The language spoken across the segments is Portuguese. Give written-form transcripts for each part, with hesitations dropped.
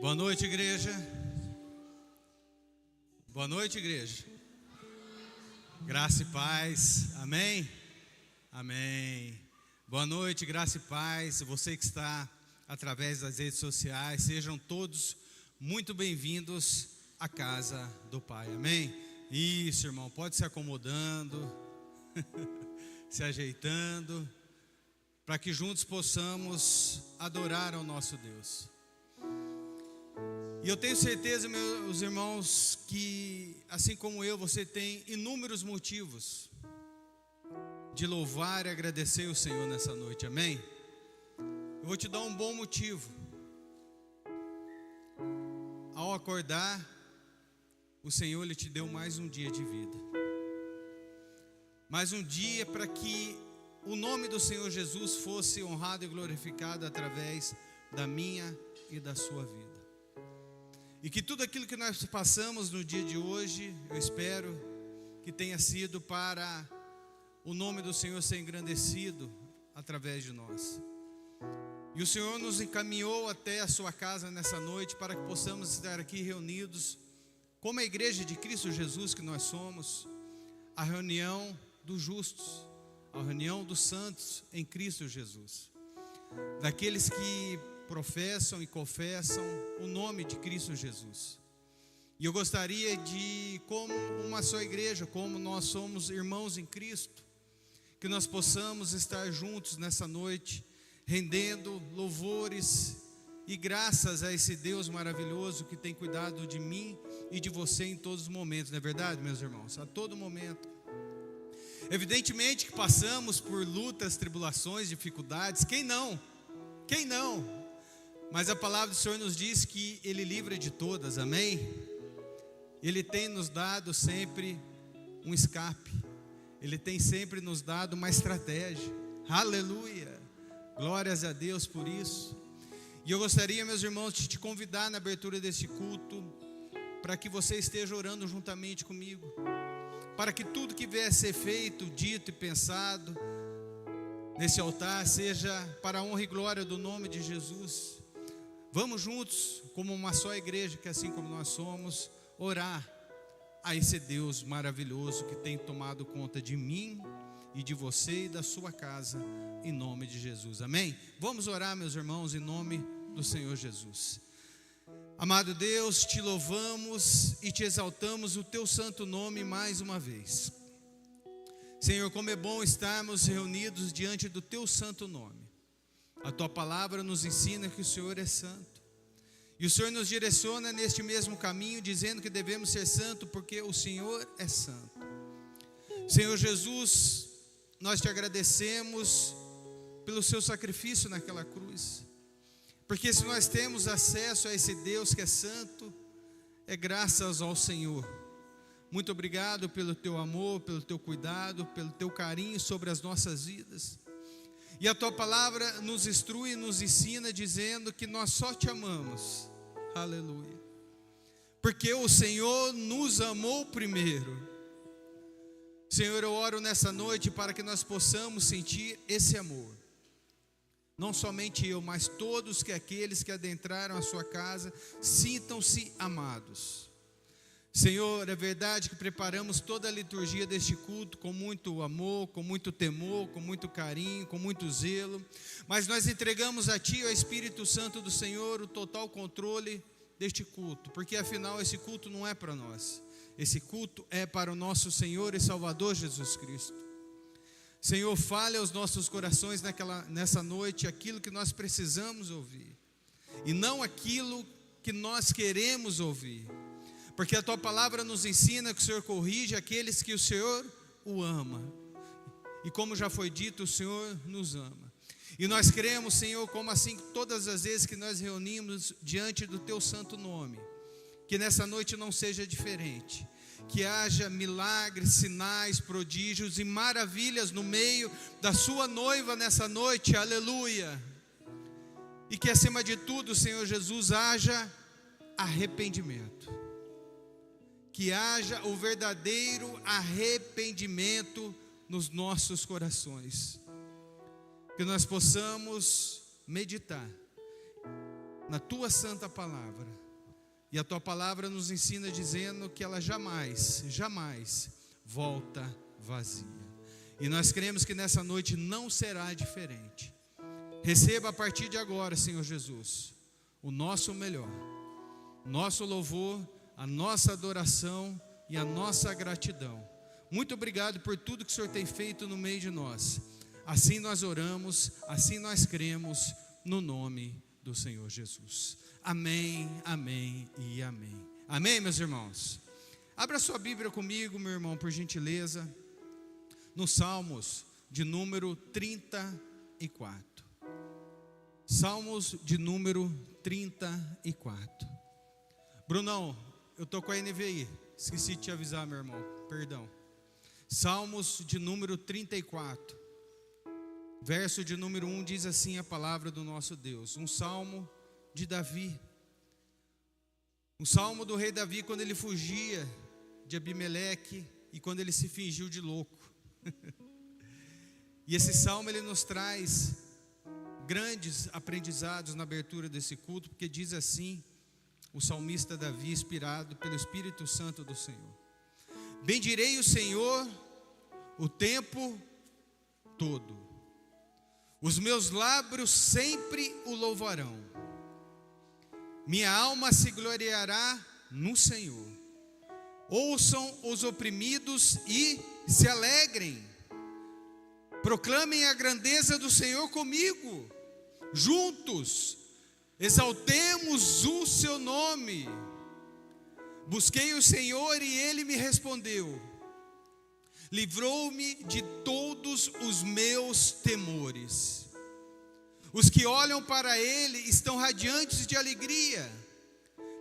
Boa noite, igreja. Boa noite, igreja. Graça e paz. Amém? Amém. Boa noite, graça e paz. Você que está através das redes sociais, sejam todos muito bem-vindos à casa do Pai. Amém? Isso, irmão. Pode se acomodando, se ajeitando, para que juntos possamos adorar ao nosso Deus. E eu tenho certeza, meus irmãos, que assim como eu, você tem inúmeros motivos de louvar e agradecer o Senhor nessa noite, amém? Eu vou te dar um bom motivo. Ao acordar, o Senhor Ele te deu mais um dia de vida. Mais um dia para que o nome do Senhor Jesus fosse honrado e glorificado através da minha e da sua vida. E que tudo aquilo que nós passamos no dia de hoje, eu espero que tenha sido para o nome do Senhor ser engrandecido através de nós. E o Senhor nos encaminhou até a sua casa nessa noite para que possamos estar aqui reunidos, como a igreja de Cristo Jesus que nós somos, a reunião dos justos, a reunião dos santos em Cristo Jesus, daqueles que professam e confessam o nome de Cristo Jesus. E eu gostaria de, como uma só igreja, como nós somos irmãos em Cristo, que nós possamos estar juntos nessa noite, rendendo louvores e graças a esse Deus maravilhoso que tem cuidado de mim e de você em todos os momentos, não é verdade, meus irmãos? A todo momento. Evidentemente que passamos por lutas, tribulações, dificuldades, quem não? Quem não? Mas a palavra do Senhor nos diz que Ele livra de todas, amém? Ele tem nos dado sempre um escape, Ele tem sempre nos dado uma estratégia, aleluia, glórias a Deus por isso. E eu gostaria, meus irmãos, de te convidar na abertura deste culto, para que você esteja orando juntamente comigo, para que tudo que vier a ser feito, dito e pensado nesse altar, seja para a honra e glória do nome de Jesus. Vamos juntos, como uma só igreja, que assim como nós somos, orar a esse Deus maravilhoso que tem tomado conta de mim e de você e da sua casa, em nome de Jesus, amém? Vamos orar, meus irmãos, em nome do Senhor Jesus. Amado Deus, te louvamos e te exaltamos o teu santo nome mais uma vez. Senhor, como é bom estarmos reunidos diante do teu santo nome. A tua palavra nos ensina que o Senhor é santo. E o Senhor nos direciona neste mesmo caminho, dizendo que devemos ser santos porque o Senhor é santo. Senhor Jesus, nós te agradecemos pelo seu sacrifício naquela cruz. Porque se nós temos acesso a esse Deus que é santo, é graças ao Senhor. Muito obrigado pelo teu amor, pelo teu cuidado, pelo teu carinho sobre as nossas vidas. E a tua palavra nos instrui e nos ensina dizendo que nós só te amamos, aleluia, porque o Senhor nos amou primeiro. Senhor, eu oro nessa noite para que nós possamos sentir esse amor, não somente eu, mas todos aqueles que adentraram a sua casa, sintam-se amados. Senhor, é verdade que preparamos toda a liturgia deste culto com muito amor, com muito temor, com muito carinho, com muito zelo, mas nós entregamos a Ti, ao Espírito Santo do Senhor, o total controle deste culto, porque afinal esse culto não é para nós, esse culto é para o nosso Senhor e Salvador Jesus Cristo. Senhor, fale aos nossos corações nessa noite aquilo que nós precisamos ouvir, e não aquilo que nós queremos ouvir. Porque a tua palavra nos ensina que o Senhor corrige aqueles que o Senhor o ama. E como já foi dito, o Senhor nos ama. E nós cremos, Senhor, como assim todas as vezes que nós reunimos diante do teu santo nome, que nessa noite não seja diferente. Que haja milagres, sinais, prodígios e maravilhas no meio da sua noiva nessa noite, aleluia. E que acima de tudo, Senhor Jesus, haja arrependimento. Que haja o verdadeiro arrependimento nos nossos corações. Que nós possamos meditar na tua santa palavra. E a tua palavra nos ensina dizendo que ela jamais, jamais volta vazia. E nós cremos que nessa noite não será diferente. Receba a partir de agora, Senhor Jesus, o nosso melhor, nosso louvor, a nossa adoração e a nossa gratidão. Muito obrigado por tudo que o Senhor tem feito no meio de nós. Assim nós oramos, assim nós cremos, no nome do Senhor Jesus. Amém, amém e amém. Amém, meus irmãos? Abra sua Bíblia comigo, meu irmão, por gentileza, no Salmos de número 34. Salmos de número 34. Brunão, eu estou com a NVI, esqueci de te avisar, meu irmão, perdão. Salmos de número 34, verso de número 1, diz assim a palavra do nosso Deus. Um salmo de Davi, um salmo do rei Davi quando ele fugia de Abimeleque e quando ele se fingiu de louco. E esse salmo ele nos traz grandes aprendizados na abertura desse culto, porque diz assim o salmista Davi, inspirado pelo Espírito Santo do Senhor: bendirei o Senhor o tempo todo, os meus lábios sempre o louvarão. Minha alma se gloriará no Senhor. Ouçam os oprimidos e se alegrem. Proclamem a grandeza do Senhor comigo. Juntos exaltemos o seu nome. Busquei o Senhor e ele me respondeu. Livrou-me de todos os meus temores. Os que olham para ele estão radiantes de alegria.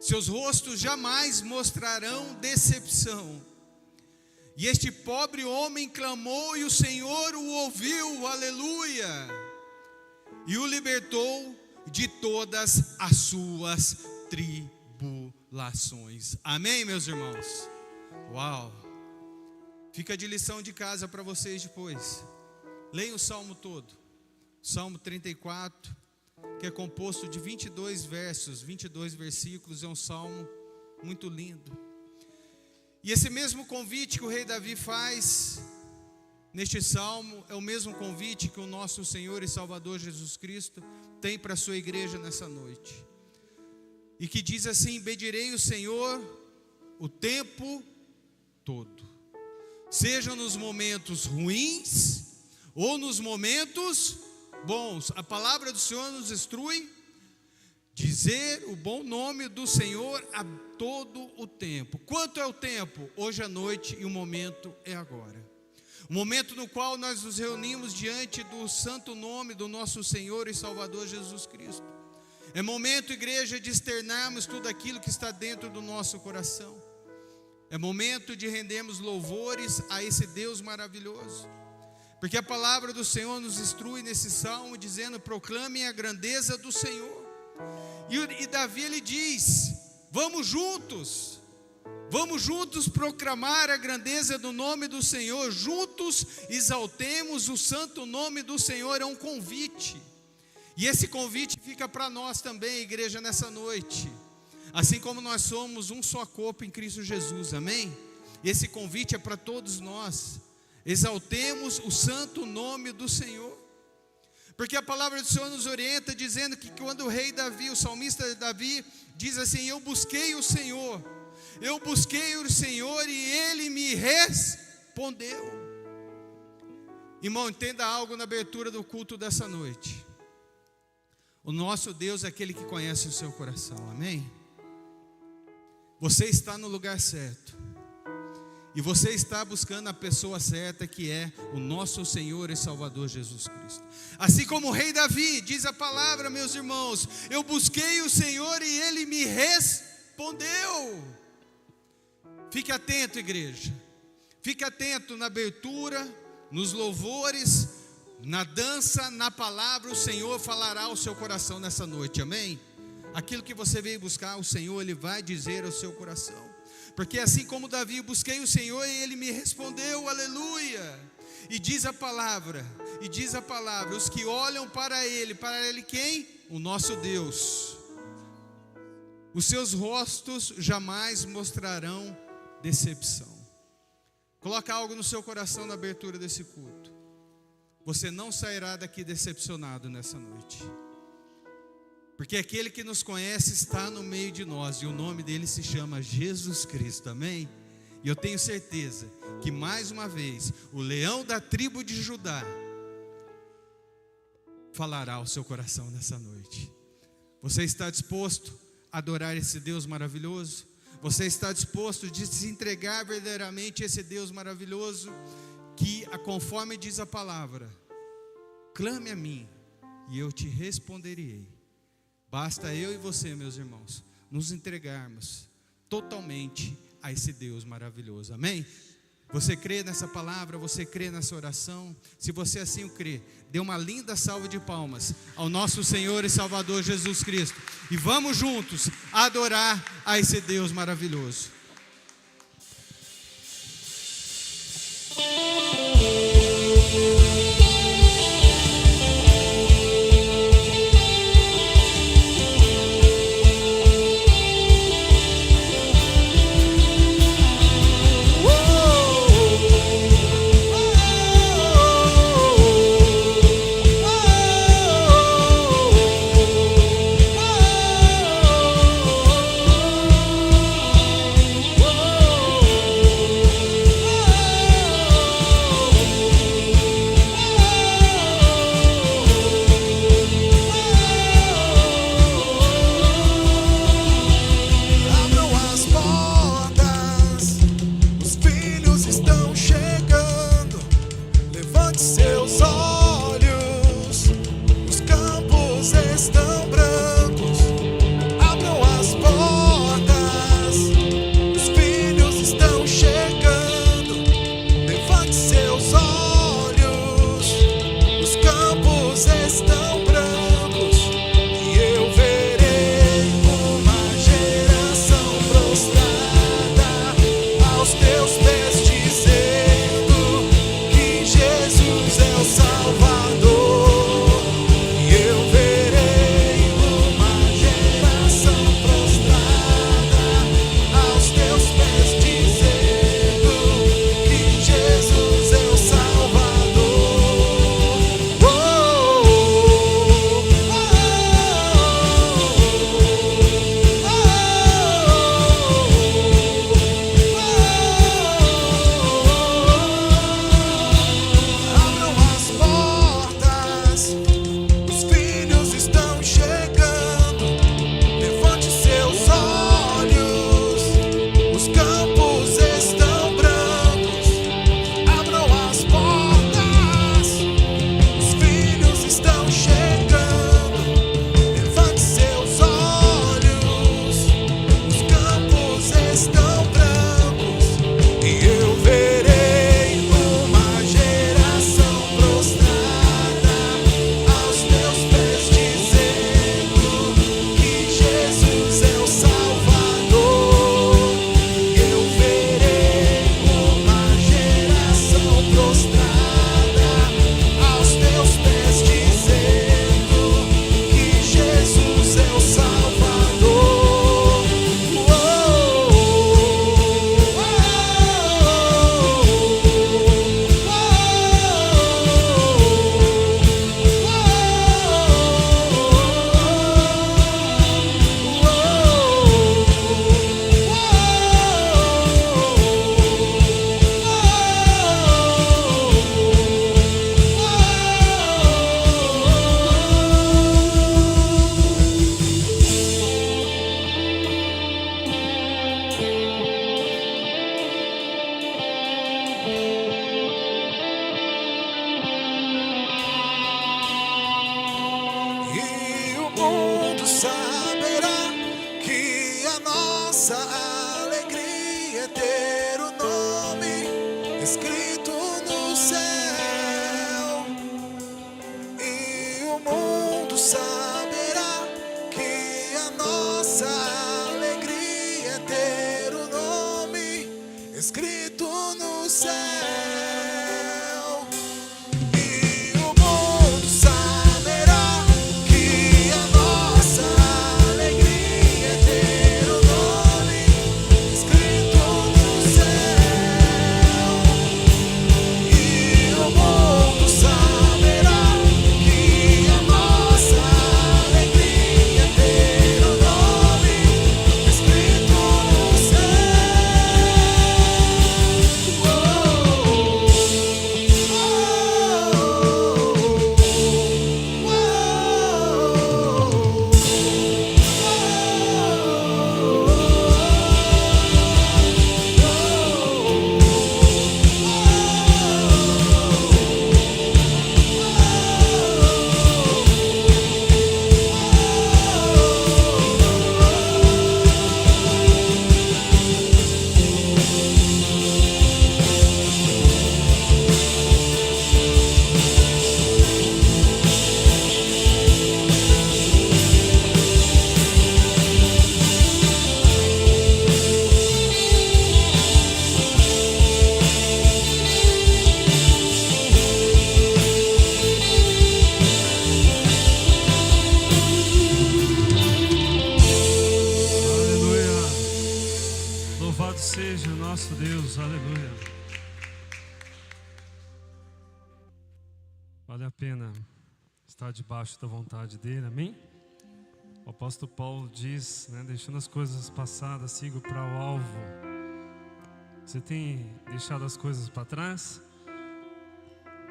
Seus rostos jamais mostrarão decepção. E este pobre homem clamou e o Senhor o ouviu, aleluia, e o libertou de todas as suas tribulações. Amém, meus irmãos? Uau! Fica de lição de casa para vocês depois. Leiam o salmo todo. Salmo 34, que é composto de 22 versos, 22 versículos, é um salmo muito lindo. E esse mesmo convite que o rei Davi faz neste salmo é o mesmo convite que o nosso Senhor e Salvador Jesus Cristo tem para a sua igreja nessa noite. E que diz assim: bendirei o Senhor o tempo todo, seja nos momentos ruins ou nos momentos bons. A palavra do Senhor nos instrui dizer o bom nome do Senhor a todo o tempo. Quanto é o tempo? Hoje à noite, e o momento é agora. O momento no qual nós nos reunimos diante do santo nome do nosso Senhor e Salvador Jesus Cristo. É momento, igreja, de externarmos tudo aquilo que está dentro do nosso coração. É momento de rendermos louvores a esse Deus maravilhoso. Porque a palavra do Senhor nos instrui nesse salmo dizendo: proclamem a grandeza do Senhor. E Davi ele diz: vamos juntos proclamar a grandeza do nome do Senhor, juntos exaltemos o santo nome do Senhor. É um convite, e esse convite fica para nós também, igreja, nessa noite. Assim como nós somos um só corpo em Cristo Jesus, amém? Esse convite é para todos nós. Exaltemos o santo nome do Senhor, porque a palavra do Senhor nos orienta dizendo que quando o rei Davi, o salmista Davi, diz assim: eu busquei o Senhor e ele me respondeu. Irmão, entenda algo na abertura do culto dessa noite. O nosso Deus é aquele que conhece o seu coração, amém? Você está no lugar certo. E você está buscando a pessoa certa, que é o nosso Senhor e Salvador Jesus Cristo. Assim como o rei Davi, diz a palavra, meus irmãos: eu busquei o Senhor e ele me respondeu. Fique atento, igreja. Fique atento na abertura, nos louvores, na dança, na palavra. O Senhor falará ao seu coração nessa noite, amém? Aquilo que você veio buscar, o Senhor, ele vai dizer ao seu coração. Porque assim como Davi, busquei o Senhor e ele me respondeu, aleluia. E diz a palavra, os que olham para ele quem? O nosso Deus. os seus rostos jamais mostrarão decepção. Coloca algo no seu coração na abertura desse culto. Você não sairá daqui decepcionado nessa noite, porque aquele que nos conhece está no meio de nós, e o nome dele se chama Jesus Cristo, amém? E eu tenho certeza que mais uma vez, o leão da tribo de Judá falará ao seu coração nessa noite. Você está disposto a adorar esse Deus maravilhoso? Você está disposto a se entregar verdadeiramente a esse Deus maravilhoso, que, conforme diz a palavra, clame a mim e eu te responderei. Basta eu e você, meus irmãos, nos entregarmos totalmente a esse Deus maravilhoso, amém? Você crê nessa palavra? Você crê nessa oração? Se você assim o crê, dê uma linda salva de palmas ao nosso Senhor e Salvador Jesus Cristo, e vamos juntos adorar a esse Deus maravilhoso. Vale a pena estar debaixo da vontade dele, amém? O apóstolo Paulo diz, né, deixando as coisas passadas, sigo para o alvo. Você tem deixado as coisas para trás?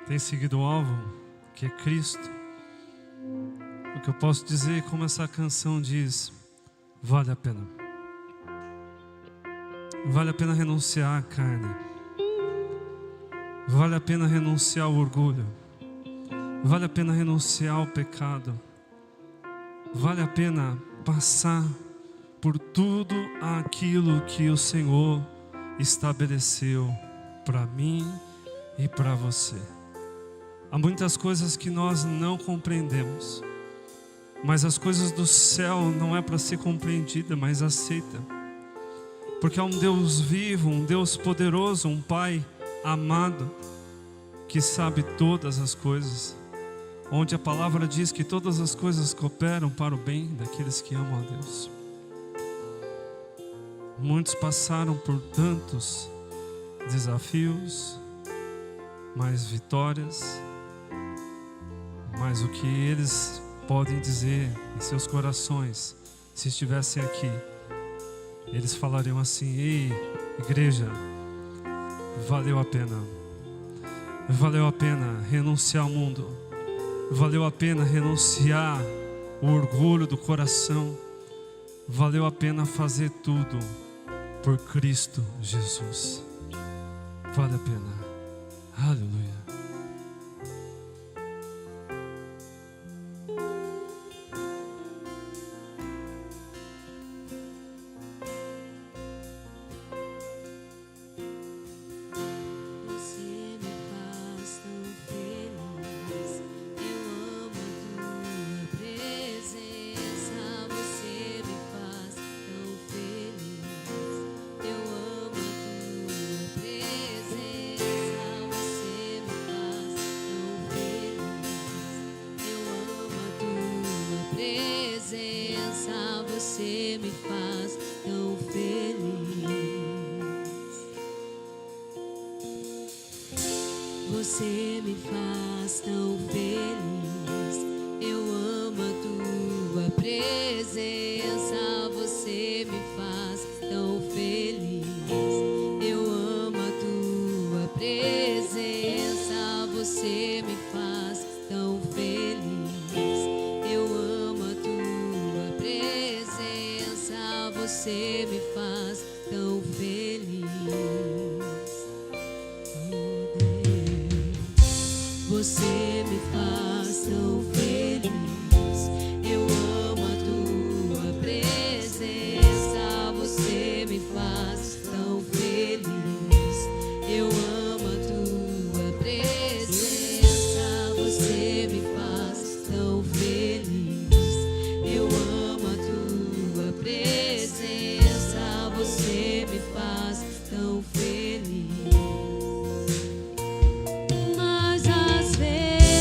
Tem seguido o alvo, que é Cristo? O que eu posso dizer, como essa canção diz, vale a pena. Vale a pena renunciar à carne. Vale a pena renunciar ao orgulho. Vale a pena renunciar ao pecado. Vale a pena passar por tudo aquilo que o Senhor estabeleceu para mim e para você. Há muitas coisas que nós não compreendemos, mas as coisas do céu não é para ser compreendida, mas aceita. Porque há um Deus vivo, um Deus poderoso, um Pai amado, que sabe todas as coisas, onde a palavra diz que todas as coisas cooperam para o bem daqueles que amam a Deus. Muitos passaram por tantos desafios, mais vitórias, mas o que eles podem dizer em seus corações, se estivessem aqui, eles falariam assim: ei, igreja, valeu a pena. Valeu a pena renunciar ao mundo. Valeu a pena renunciar o orgulho do coração. Valeu a pena fazer tudo por Cristo Jesus. Vale a pena. Aleluia. Você me faz tão feliz. Você me faz tão feliz. Eu amo a tua presença. Você me faz tão feliz. Eu amo a tua presença. Você me faz tão feliz. Eu amo a tua presença. Você me faz tão feliz. Oh Deus, você me faz tão feliz. Eu amo a tua presença. Você me faz tão feliz. Eu amo a tua presença. Você me faz tão feliz. Eu amo a tua presença. Você me faz tão feliz. Mas às vezes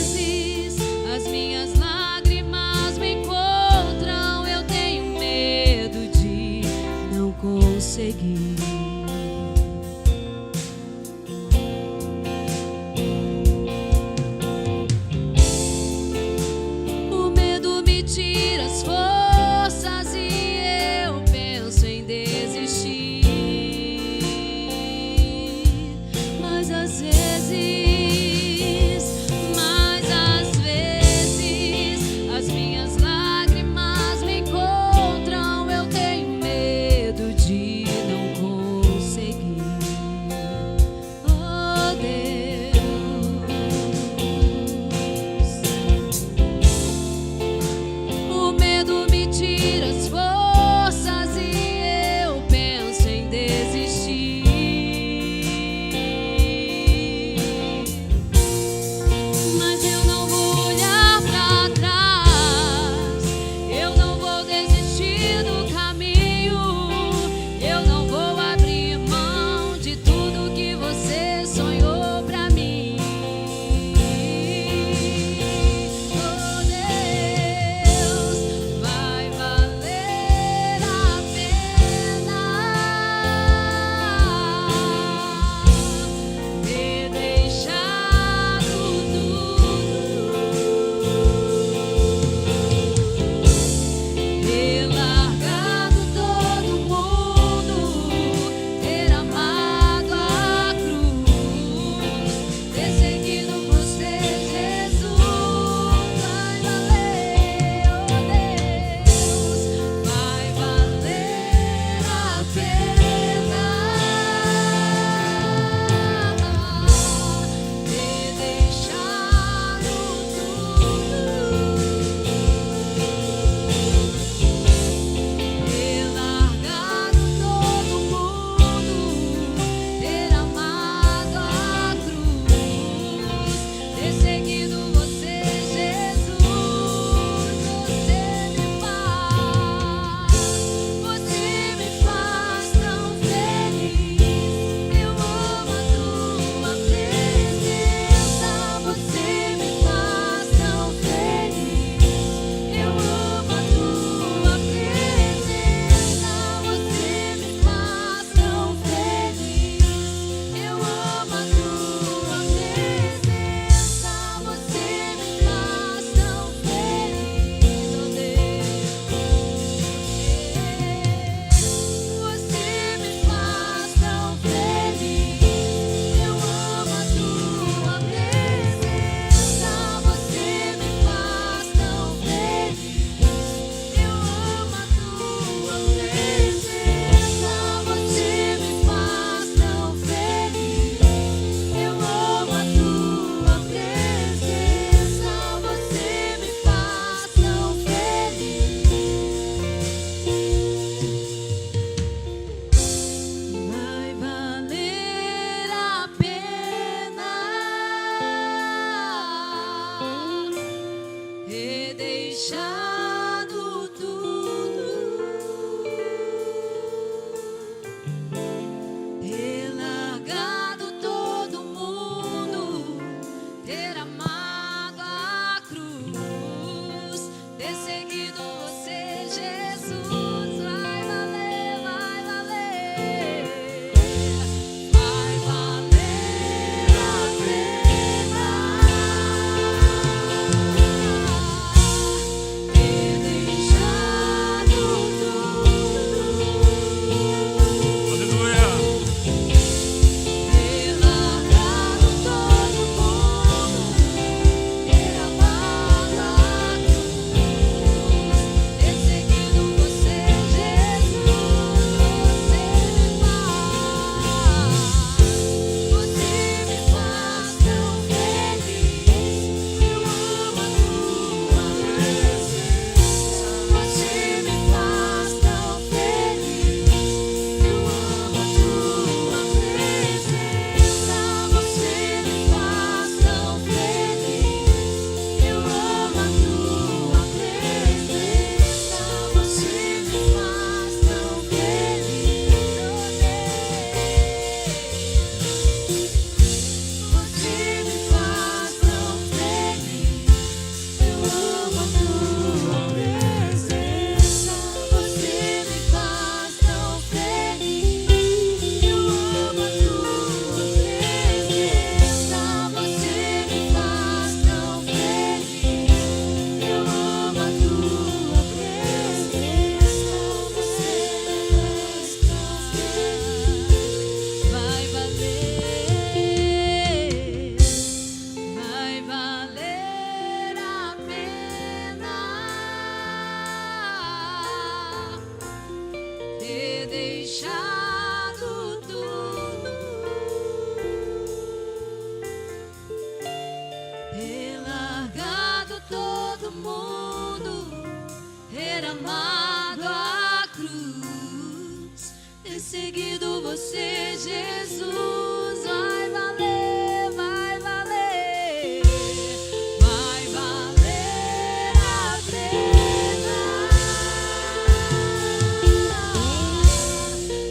seguido você, Jesus, vai valer, vai valer, vai valer a pena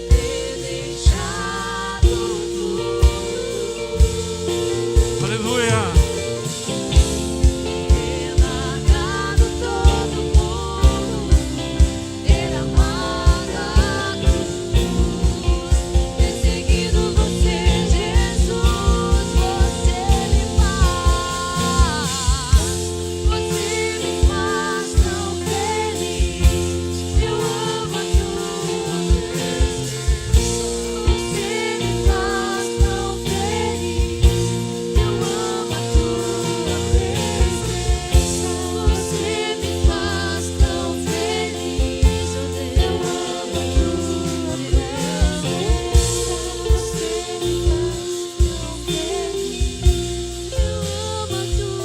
ter deixado tudo. Aleluia. Ter largado todo mundo, ter amado a cruz, ter seguido você, Jesus, você me faz tão feliz. Eu amo a tua presença. Você me faz tão feliz. Eu amo a tua presença. Você me faz tão feliz, oh Deus. Eu amo a tua presença. Você me faz tão feliz. Eu amo a tua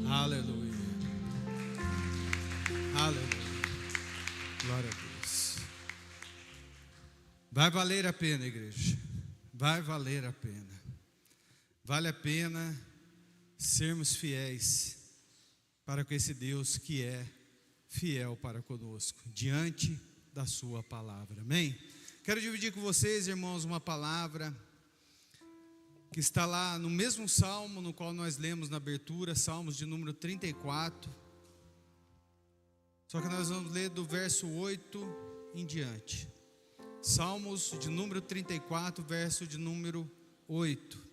Aleluia. Aleluia. Glória a Deus. Vai valer a pena, igreja. Vai valer a pena. Vale a pena sermos fiéis para com esse Deus que é fiel para conosco, diante da sua palavra. Amém? Quero dividir com vocês, irmãos, uma palavra que está lá no mesmo salmo no qual nós lemos na abertura, Salmos de número 34. Só que nós vamos ler do verso 8 em diante. Salmos de número 34, verso de número 8.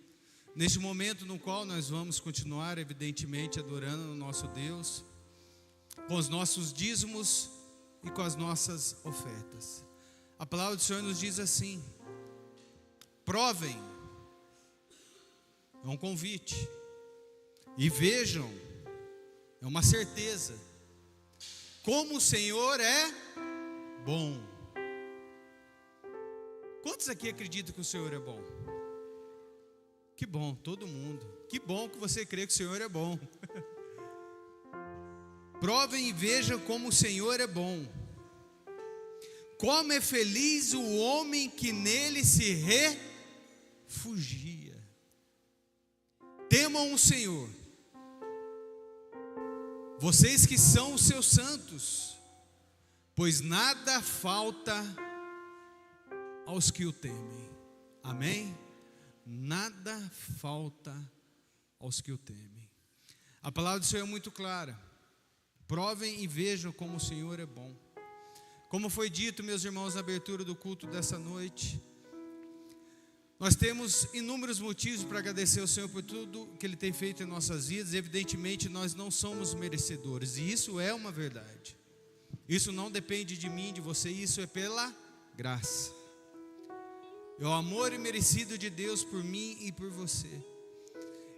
Neste momento no qual nós vamos continuar, evidentemente, adorando o nosso Deus, com os nossos dízimos e com as nossas ofertas. A palavra do Senhor nos diz assim: provem, é um convite, e vejam, é uma certeza, como o Senhor é bom. Quantos aqui acreditam que o Senhor é bom? Que bom, todo mundo. Que bom que você crê que o Senhor é bom. Provem e vejam como o Senhor é bom. Como é feliz o homem que nele se refugia. Temam o Senhor, vocês que são os seus santos, pois nada falta aos que o temem. Amém? Nada falta aos que o temem. A palavra do Senhor é muito clara. Provem e vejam como o Senhor é bom. Como foi dito, meus irmãos, na abertura do culto dessa noite, nós temos inúmeros motivos para agradecer ao Senhor por tudo que Ele tem feito em nossas vidas. Evidentemente, nós não somos merecedores, e isso é uma verdade. Isso não depende de mim, de você, isso é pela graça. É o amor imerecido de Deus por mim e por você.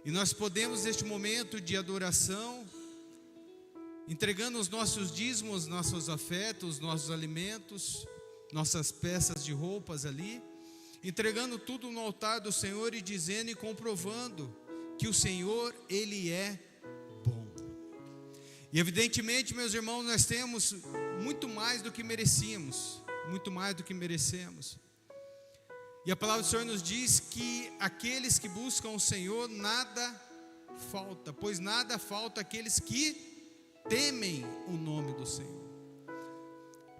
E nós podemos, neste momento de adoração, entregando os nossos dízimos, nossos afetos, nossos alimentos, nossas peças de roupas ali, entregando tudo no altar do Senhor e dizendo e comprovando que o Senhor, Ele é bom. E evidentemente, meus irmãos, nós temos muito mais do que merecíamos, muito mais do que merecemos. E a palavra do Senhor nos diz que aqueles que buscam o Senhor, nada falta, pois nada falta àqueles que temem o nome do Senhor.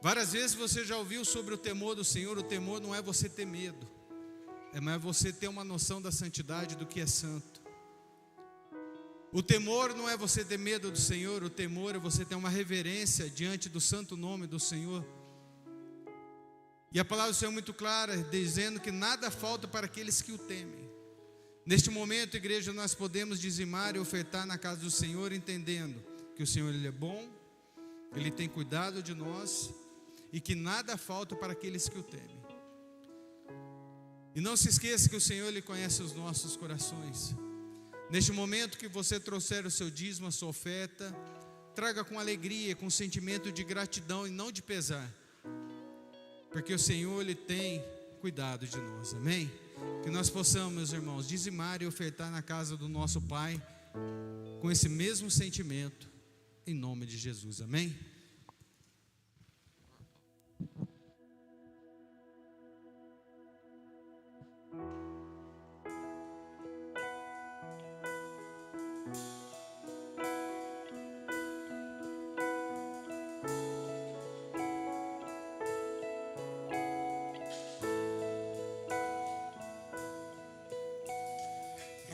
Várias vezes você já ouviu sobre o temor do Senhor. O temor não é você ter medo, mas você ter uma noção da santidade, do que é santo. O temor não é você ter medo do Senhor, o temor é você ter uma reverência diante do santo nome do Senhor. E a palavra do Senhor é muito clara, dizendo que nada falta para aqueles que o temem. Neste momento, igreja, nós podemos dizimar e ofertar na casa do Senhor, entendendo que o Senhor, Ele é bom, Ele tem cuidado de nós, e que nada falta para aqueles que o temem. E não se esqueça que o Senhor, Ele conhece os nossos corações. Neste momento que você trouxer o seu dízimo, a sua oferta, traga com alegria, com sentimento de gratidão e não de pesar, porque o Senhor, Ele tem cuidado de nós, amém? Que nós possamos, meus irmãos, dizimar e ofertar na casa do nosso Pai com esse mesmo sentimento, em nome de Jesus, amém?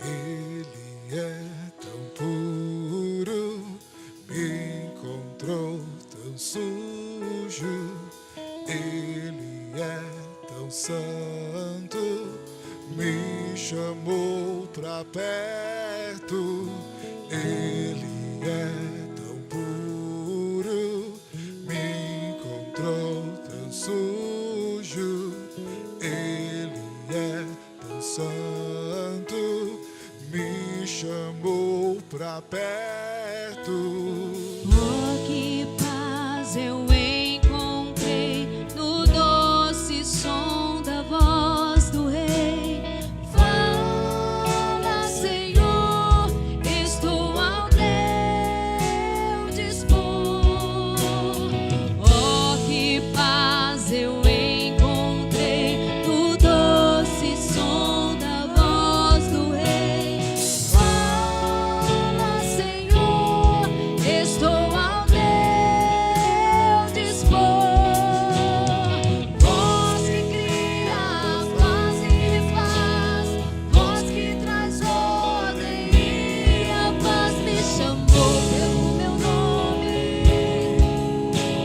Ele é tão puro, me encontrou tão sujo. Ele é tão santo, me chamou pra perto. Ele é tão puro, me encontrou tão sujo. Ele é tão santo, me chamou pra perto. Oh, que paz eu encontrei no doce som da voz do Rei. Fala, Senhor, estou ao teu dispor. Oh, que paz eu encontrei no doce som da voz do Rei. Fala, Senhor, estou ao teu dispor. Voz que cria, faz e refaz, voz que traz ordem e a paz. Me chamou pelo meu nome,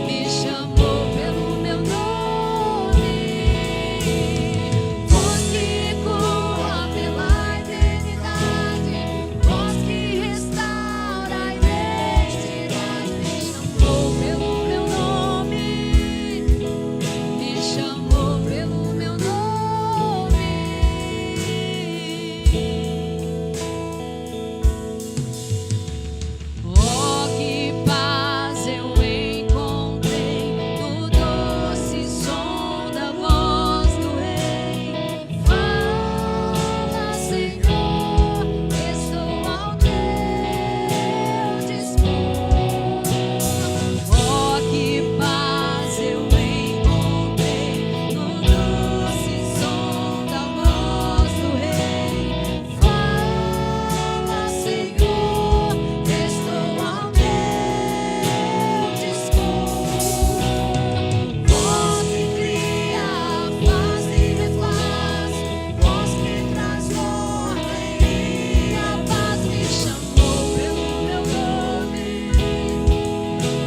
me chamou pelo meu nome. Voz que ecoa pela eternidade, voz que restaura a identidade. Me chamou pelo meu nome, me chamou pelo meu nome. Oh, que paz eu encontrei no doce som da voz do Rei. Fala, Senhor, estou ao teu dispor. Oh, que paz eu encontrei no doce som da voz do Rei. Fala, Senhor, estou ao teu dispor. Voz que cria, faz e refaz, voz que traz ordem e a paz. Me chamou pelo meu nome,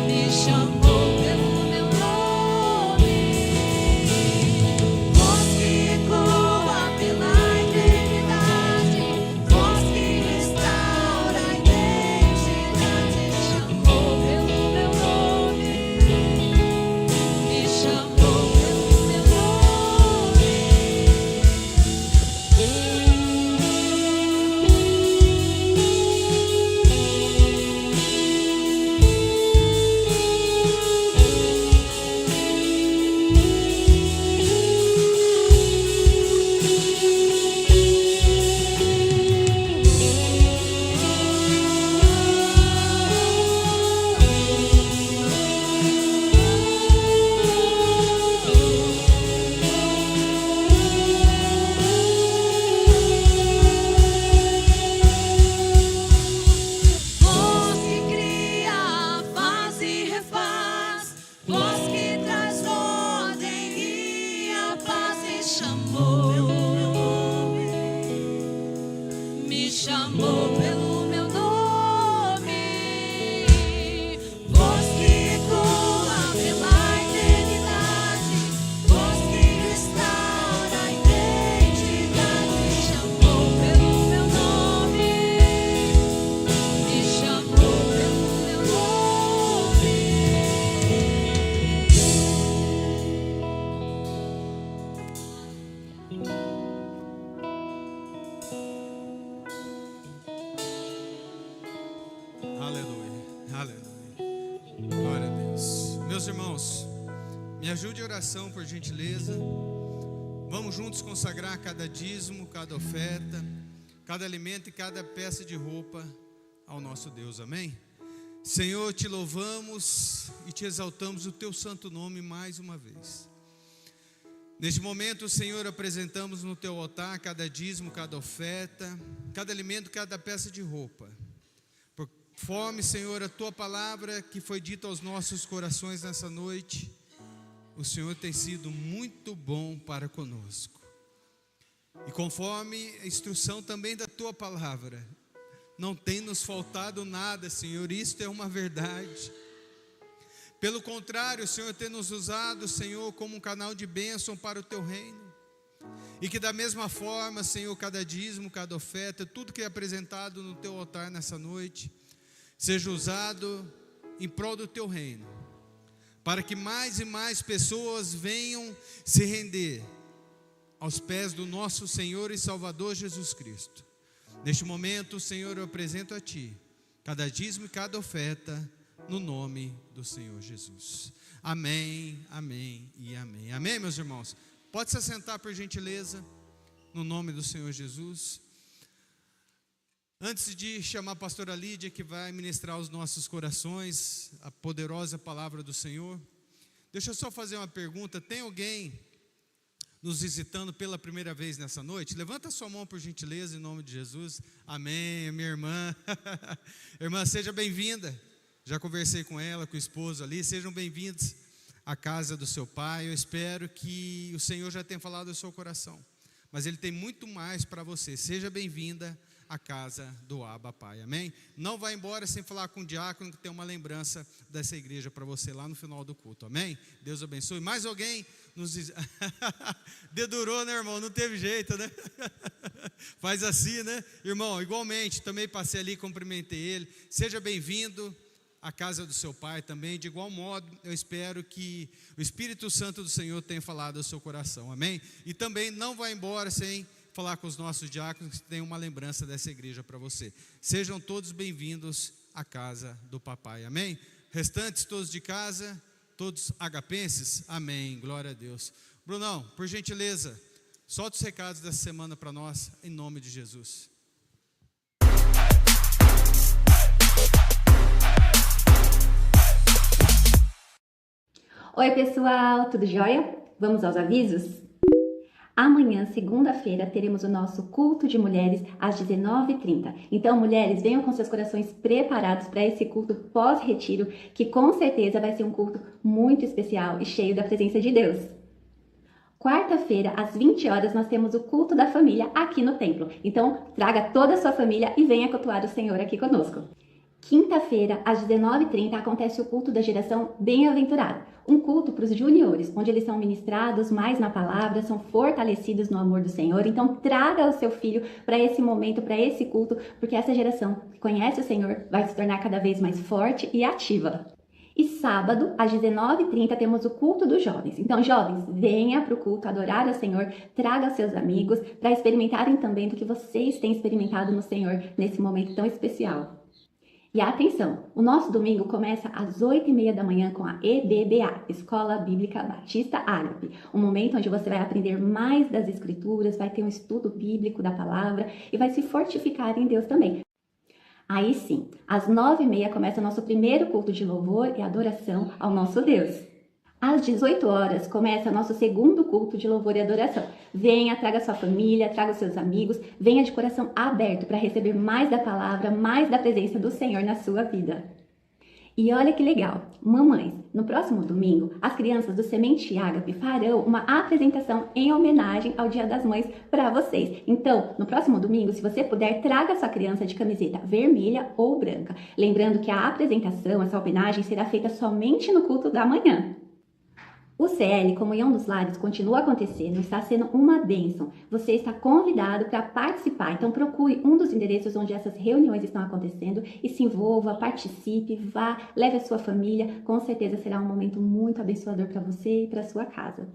me chamou pelo meu nome. Voz que ecoa pela eternidade, voz que restaura a identidade. Me chamou pelo meu nome, me chamou pelo meu nome. Voz que cria, faz e refaz, voz que traz ordem e a paz. Me chamou pelo meu nome, me chamou pelo meu nome. Voz que ecoa pela eternidade, voz que restaura a identidade. Me chamou pelo meu nome, me chamou pelo meu nome. Me ajude em oração, por gentileza. Vamos juntos consagrar cada dízimo, cada oferta, cada alimento e cada peça de roupa ao nosso Deus, amém? Senhor, te louvamos e te exaltamos o teu santo nome mais uma vez. Neste momento, Senhor, apresentamos no teu altar cada dízimo, cada oferta, cada alimento, cada peça de roupa. Conforme, Senhor, a tua palavra que foi dita aos nossos corações nessa noite, o Senhor tem sido muito bom para conosco. E conforme a instrução também da tua palavra, não tem nos faltado nada, Senhor, isto é uma verdade. Pelo contrário, o Senhor tem nos usado, Senhor, como um canal de bênção para o teu reino. E que da mesma forma, Senhor, cada dízimo, cada oferta, tudo que é apresentado no teu altar nessa noite, seja usado em prol do teu reino, para que mais e mais pessoas venham se render aos pés do nosso Senhor e Salvador Jesus Cristo. Neste momento, Senhor, eu apresento a Ti cada dízimo e cada oferta, no nome do Senhor Jesus. Amém, amém e amém. Amém, meus irmãos? Pode se assentar, por gentileza, no nome do Senhor Jesus. Antes de chamar a pastora Lídia, que vai ministrar aos nossos corações a poderosa palavra do Senhor, deixa eu só fazer uma pergunta. Tem alguém nos visitando pela primeira vez nessa noite? Levanta a sua mão, por gentileza, em nome de Jesus. Amém, minha irmã. Irmã, seja bem-vinda. Já conversei com ela, com o esposo ali. Sejam bem-vindos à casa do seu pai. Eu espero que o Senhor já tenha falado ao seu coração, mas Ele tem muito mais para você. Seja bem-vinda à casa do Abba Pai, amém? Não vá embora sem falar com o diácono, que tem uma lembrança dessa igreja para você lá no final do culto, amém? Deus abençoe. Mais alguém nos diz... Dedurou, né, irmão? Não teve jeito, né? Faz assim, né? Irmão, igualmente, também passei ali, cumprimentei ele. Seja bem-vindo a casa do seu pai também. De igual modo, eu espero que o Espírito Santo do Senhor tenha falado ao seu coração, amém? E também não vá embora sem falar com os nossos diáconos, que tem uma lembrança dessa igreja para você. Sejam todos bem-vindos à casa do papai, amém? Restantes todos de casa, todos agapenses, amém, glória a Deus. Brunão, por gentileza, solta os recados dessa semana para nós, em nome de Jesus. Oi pessoal, tudo jóia? Vamos aos avisos? Amanhã, segunda-feira, teremos o nosso culto de mulheres às 19h30. Então, mulheres, venham com seus corações preparados para esse culto pós-retiro, que com certeza vai ser um culto muito especial e cheio da presença de Deus. Quarta-feira, às 20 horas, nós temos o culto da família aqui no templo. Então, traga toda a sua família e venha cultuar o Senhor aqui conosco. Quinta-feira, às 19h30, acontece o culto da geração bem-aventurada. Um culto para os juniores, onde eles são ministrados mais na palavra, são fortalecidos no amor do Senhor. Então, traga o seu filho para esse momento, para esse culto, porque essa geração que conhece o Senhor vai se tornar cada vez mais forte e ativa. E sábado, às 19h30, temos o culto dos jovens. Então, jovens, venha para o culto adorar ao Senhor, traga seus amigos para experimentarem também do que vocês têm experimentado no Senhor nesse momento tão especial. E atenção, o nosso domingo começa às 8h30 da manhã com a EBBA, Escola Bíblica Batista Ágape. Um momento onde você vai aprender mais das Escrituras, vai ter um estudo bíblico da palavra e vai se fortificar em Deus também. Aí sim, às 9h30 começa o nosso primeiro culto de louvor e adoração ao nosso Deus. Às 18 horas começa o nosso segundo culto de louvor e adoração. Venha, traga sua família, traga os seus amigos, venha de coração aberto para receber mais da palavra, mais da presença do Senhor na sua vida. E olha que legal, mamães, no próximo domingo, as crianças do Semente Ágape farão uma apresentação em homenagem ao Dia das Mães para vocês. Então, no próximo domingo, se você puder, traga sua criança de camiseta vermelha ou branca. Lembrando que a apresentação, essa homenagem, será feita somente no culto da manhã. O CL, Comunhão dos Lares, continua acontecendo, está sendo uma bênção. Você está convidado para participar, então procure um dos endereços onde essas reuniões estão acontecendo e se envolva, participe, vá, leve a sua família. Com certeza será um momento muito abençoador para você e para sua casa.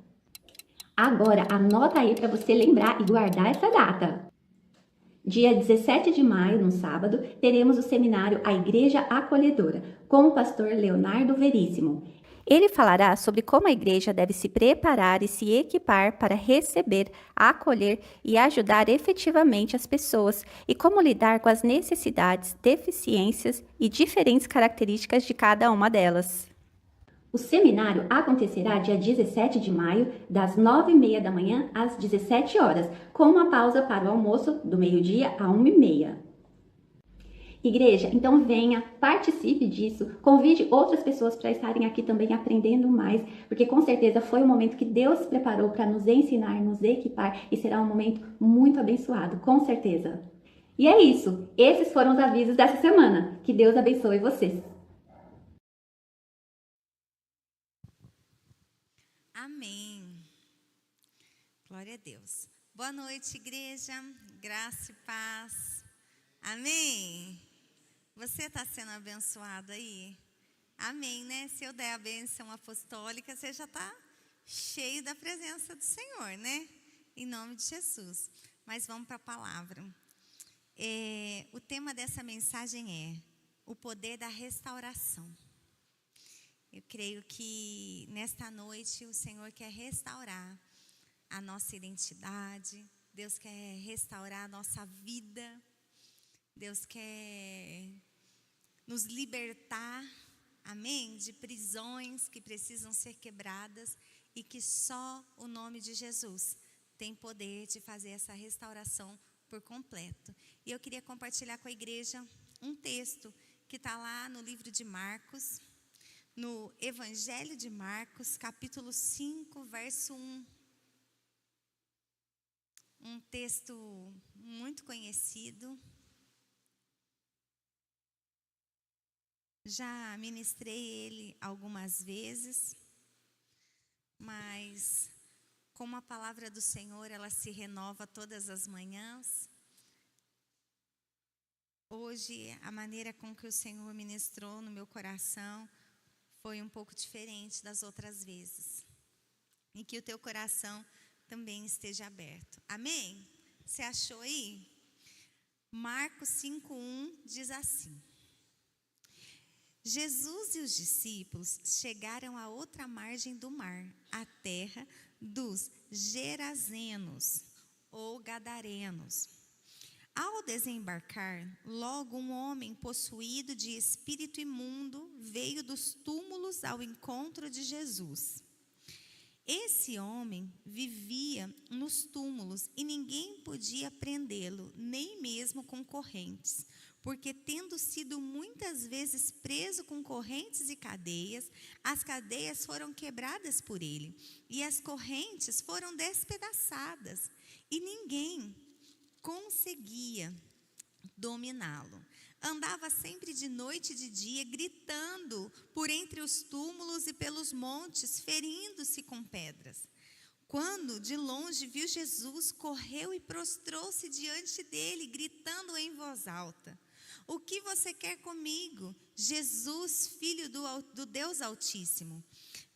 Agora, anota aí para você lembrar e guardar essa data. Dia 17 de maio, no sábado, teremos o seminário A Igreja Acolhedora, com o pastor Leonardo Veríssimo. Ele falará sobre como a igreja deve se preparar e se equipar para receber, acolher e ajudar efetivamente as pessoas e como lidar com as necessidades, deficiências e diferentes características de cada uma delas. O seminário acontecerá dia 17 de maio, das 9h30 da manhã às 17 horas, com uma pausa para o almoço do meio-dia a 1h30. Igreja, então venha, participe disso, convide outras pessoas para estarem aqui também aprendendo mais, porque com certeza foi um momento que Deus preparou para nos ensinar, nos equipar e será um momento muito abençoado, com certeza. E é isso, esses foram os avisos dessa semana. Que Deus abençoe vocês. Amém. Glória a Deus. Boa noite, igreja. Graça e paz. Amém. Você está sendo abençoado aí? Amém, né? Se eu der a bênção apostólica, você já está cheio da presença do Senhor, né? Em nome de Jesus. Mas vamos para a palavra. O tema dessa mensagem é o poder da restauração. Eu creio que nesta noite o Senhor quer restaurar a nossa identidade, Deus quer restaurar a nossa vida, Deus quer nos libertar, amém, de prisões que precisam ser quebradas e que só o nome de Jesus tem poder de fazer essa restauração por completo. E eu queria compartilhar com a igreja um texto que está lá no livro de Marcos, no Evangelho de Marcos, capítulo 5, verso 1. Um texto muito conhecido. Já ministrei ele algumas vezes, mas como a palavra do Senhor, ela se renova todas as manhãs, hoje a maneira com que o Senhor ministrou no meu coração foi um pouco diferente das outras vezes. E que o teu coração também esteja aberto. Amém? Você achou aí? Marcos 5:1 diz assim: Jesus e os discípulos chegaram à outra margem do mar, a terra dos Gerazenos ou Gadarenos. Ao desembarcar, logo um homem possuído de espírito imundo veio dos túmulos ao encontro de Jesus. Esse homem vivia nos túmulos e ninguém podia prendê-lo, nem mesmo com correntes, porque tendo sido muitas vezes preso com correntes e cadeias, as cadeias foram quebradas por ele e as correntes foram despedaçadas e ninguém conseguia dominá-lo. Andava sempre de noite e de dia, gritando por entre os túmulos e pelos montes, ferindo-se com pedras. Quando de longe viu Jesus, correu e prostrou-se diante dele, gritando em voz alta: O que você quer comigo, Jesus, Filho do Deus Altíssimo?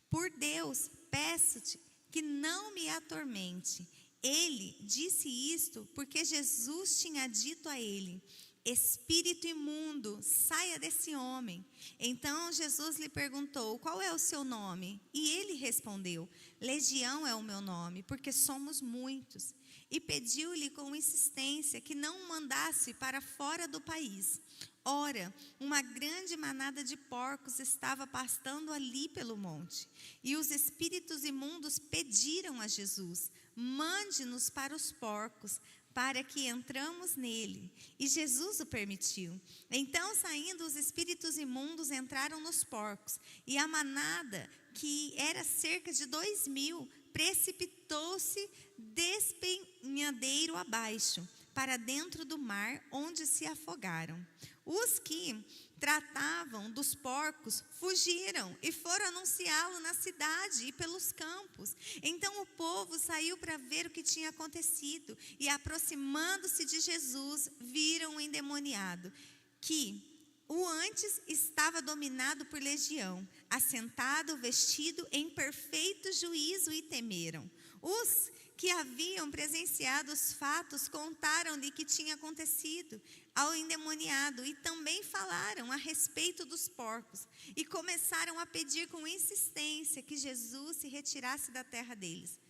Por Deus, peço-te que não me atormente. Ele disse isto porque Jesus tinha dito a ele: Espírito imundo, saia desse homem. Então Jesus lhe perguntou: Qual é o seu nome? E ele respondeu: Legião é o meu nome, porque somos muitos. E pediu-lhe com insistência que não o mandasse para fora do país. Ora, uma grande manada de porcos estava pastando ali pelo monte. E os espíritos imundos pediram a Jesus: Mande-nos para os porcos, para que entramos nele. E Jesus o permitiu. Então, saindo os espíritos imundos, entraram nos porcos. E a manada, que era cerca de 2.000, precipitou-se despenhadeiro abaixo, para dentro do mar, onde se afogaram. Os que tratavam dos porcos fugiram e foram anunciá-lo na cidade e pelos campos. Então o povo saiu para ver o que tinha acontecido e, aproximando-se de Jesus, viram o endemoniado, que o antes estava dominado por legião, assentado, vestido em perfeito juízo, e temeram. Os que haviam presenciado os fatos contaram-lhe que tinha acontecido ao endemoniado e também falaram a respeito dos porcos e começaram a pedir com insistência que Jesus se retirasse da terra deles.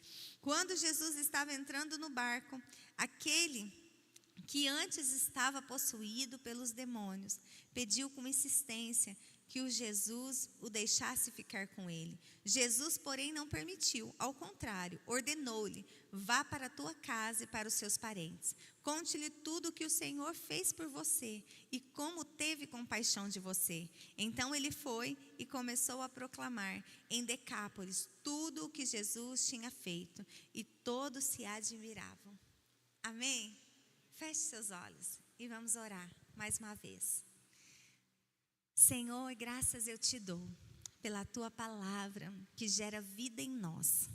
Quando Jesus estava entrando no barco, aquele que antes estava possuído pelos demônios pediu com insistência que o Jesus o deixasse ficar com ele. Jesus, porém, não permitiu. Ao contrário, ordenou-lhe: vá para a tua casa e para os seus parentes. Conte-lhe tudo o que o Senhor fez por você e como teve compaixão de você. Então ele foi e começou a proclamar em Decápolis tudo o que Jesus tinha feito, e todos se admiravam. Amém? Feche seus olhos e vamos orar mais uma vez. Senhor, graças eu te dou pela tua palavra que gera vida em nós.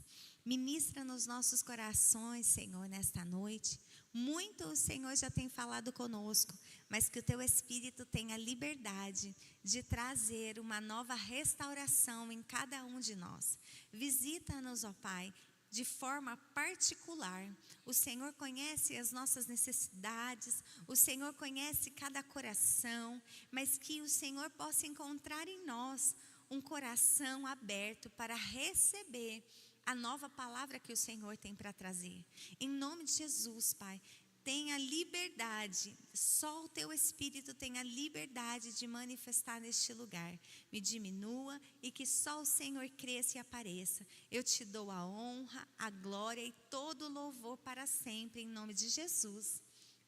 Ministra nos nossos corações, Senhor, nesta noite. Muito o Senhor já tem falado conosco, mas que o teu Espírito tenha liberdade de trazer uma nova restauração em cada um de nós. Visita-nos, ó Pai, de forma particular. O Senhor conhece as nossas necessidades, o Senhor conhece cada coração, mas que o Senhor possa encontrar em nós um coração aberto para receber a nova palavra que o Senhor tem para trazer. Em nome de Jesus, Pai, tenha liberdade, só o teu Espírito tenha liberdade de manifestar neste lugar. Me diminua e que só o Senhor cresça e apareça. Eu te dou a honra, a glória e todo o louvor para sempre, em nome de Jesus.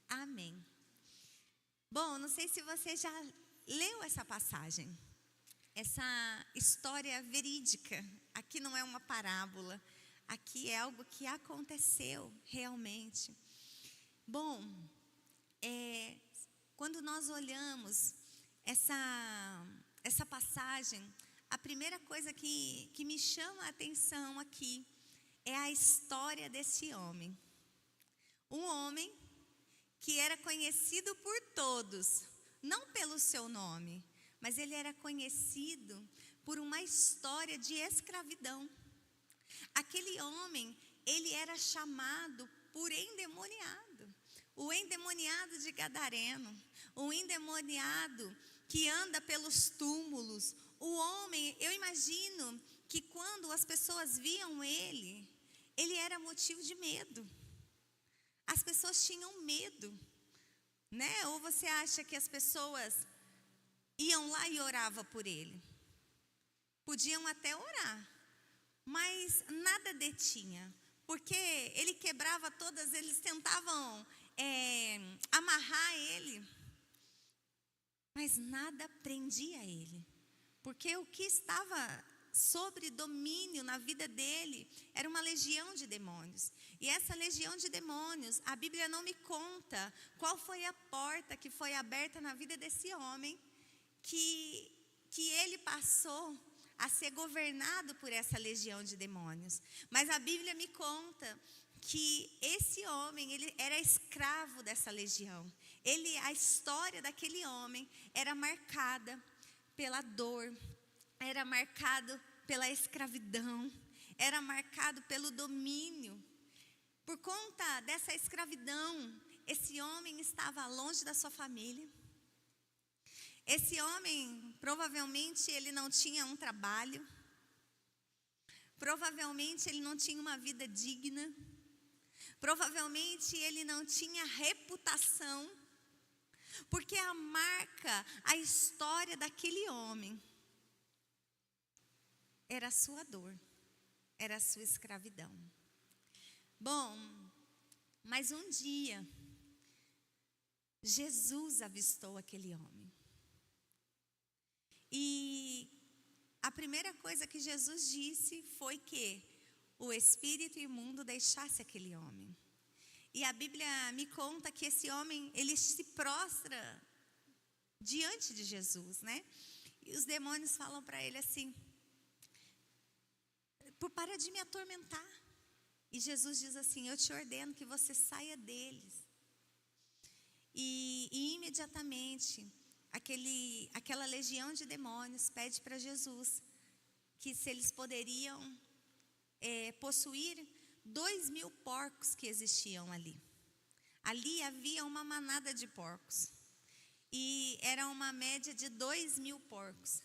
Amém. Bom, não sei se você já leu essa passagem, essa história verídica. Aqui não é uma parábola, aqui é algo que aconteceu realmente. Bom, quando nós olhamos essa passagem, a primeira coisa que me chama a atenção aqui é a história desse homem. Um homem que era conhecido por todos, não pelo seu nome, mas ele era conhecido por uma história de escravidão. Aquele homem, ele era chamado por endemoniado. O endemoniado de Gadareno, o endemoniado que anda pelos túmulos. O homem, eu imagino que quando as pessoas viam ele era motivo de medo. As pessoas tinham medo, né? Ou você acha que as pessoas iam lá e oravam por ele? Podiam até orar, mas nada detinha. Porque ele quebrava todas, eles tentavam amarrar ele, mas nada prendia ele. Porque o que estava sobre domínio na vida dele era uma legião de demônios. E essa legião de demônios, a Bíblia não me conta qual foi a porta que foi aberta na vida desse homem, que ele passou a ser governado por essa legião de demônios. Mas a Bíblia me conta que esse homem, ele era escravo dessa legião. A história daquele homem era marcada pela dor, era marcado pela escravidão, era marcado pelo domínio. Por conta dessa escravidão, esse homem estava longe da sua família. Esse homem, provavelmente, ele não tinha um trabalho. Provavelmente, ele não tinha uma vida digna. Provavelmente, ele não tinha reputação. Porque a história daquele homem era a sua dor, era a sua escravidão. Bom, mas um dia, Jesus avistou aquele homem. E a primeira coisa que Jesus disse foi que o espírito imundo deixasse aquele homem. E a Bíblia me conta que esse homem, ele se prostra diante de Jesus, né? E os demônios falam para ele assim: para de me atormentar. E Jesus diz assim: eu te ordeno que você saia deles. E imediatamente aquela legião de demônios pede para Jesus que se eles poderiam possuir 2.000 porcos que existiam ali. Ali havia uma manada de porcos. E era uma média de 2.000 porcos.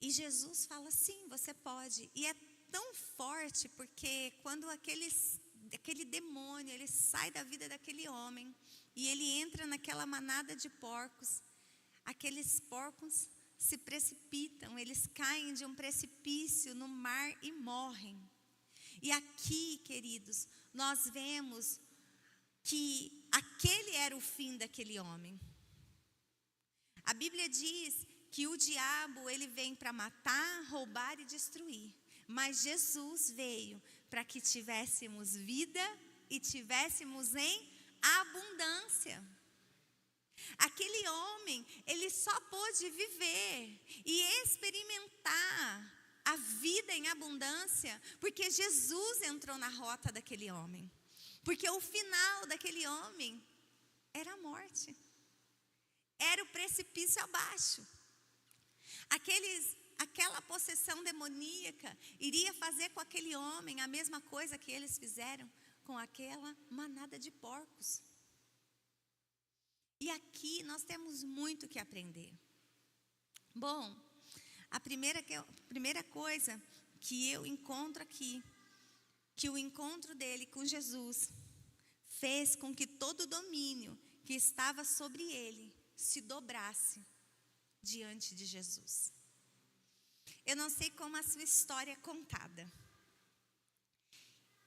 E Jesus fala, sim, você pode. E é tão forte, porque quando aquele demônio, ele sai da vida daquele homem, e ele entra naquela manada de porcos, aqueles porcos se precipitam, eles caem de um precipício no mar e morrem. E aqui, queridos, nós vemos que aquele era o fim daquele homem. A Bíblia diz que o diabo, ele vem para matar, roubar e destruir. Mas Jesus veio para que tivéssemos vida e tivéssemos em abundância. Aquele homem, ele só pôde viver e experimentar a vida em abundância porque Jesus entrou na rota daquele homem. Porque o final daquele homem era a morte. Era o precipício abaixo. Aquela possessão demoníaca iria fazer com aquele homem a mesma coisa que eles fizeram com aquela manada de porcos. E aqui nós temos muito que aprender. Bom, a primeira coisa que eu encontro aqui, que o encontro dele com Jesus fez com que todo o domínio que estava sobre ele se dobrasse diante de Jesus. Eu não sei como a sua história é contada.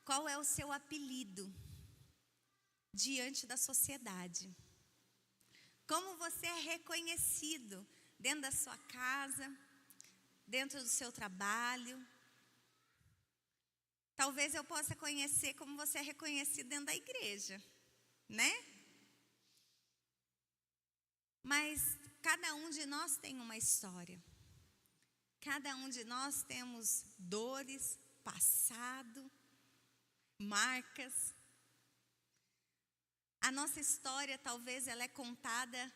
Qual é o seu apelido diante da sociedade? Como você é reconhecido dentro da sua casa, dentro do seu trabalho? Talvez eu possa conhecer como você é reconhecido dentro da igreja, né? Mas cada um de nós tem uma história. Cada um de nós temos dores, passado, marcas. A nossa história, talvez, ela é contada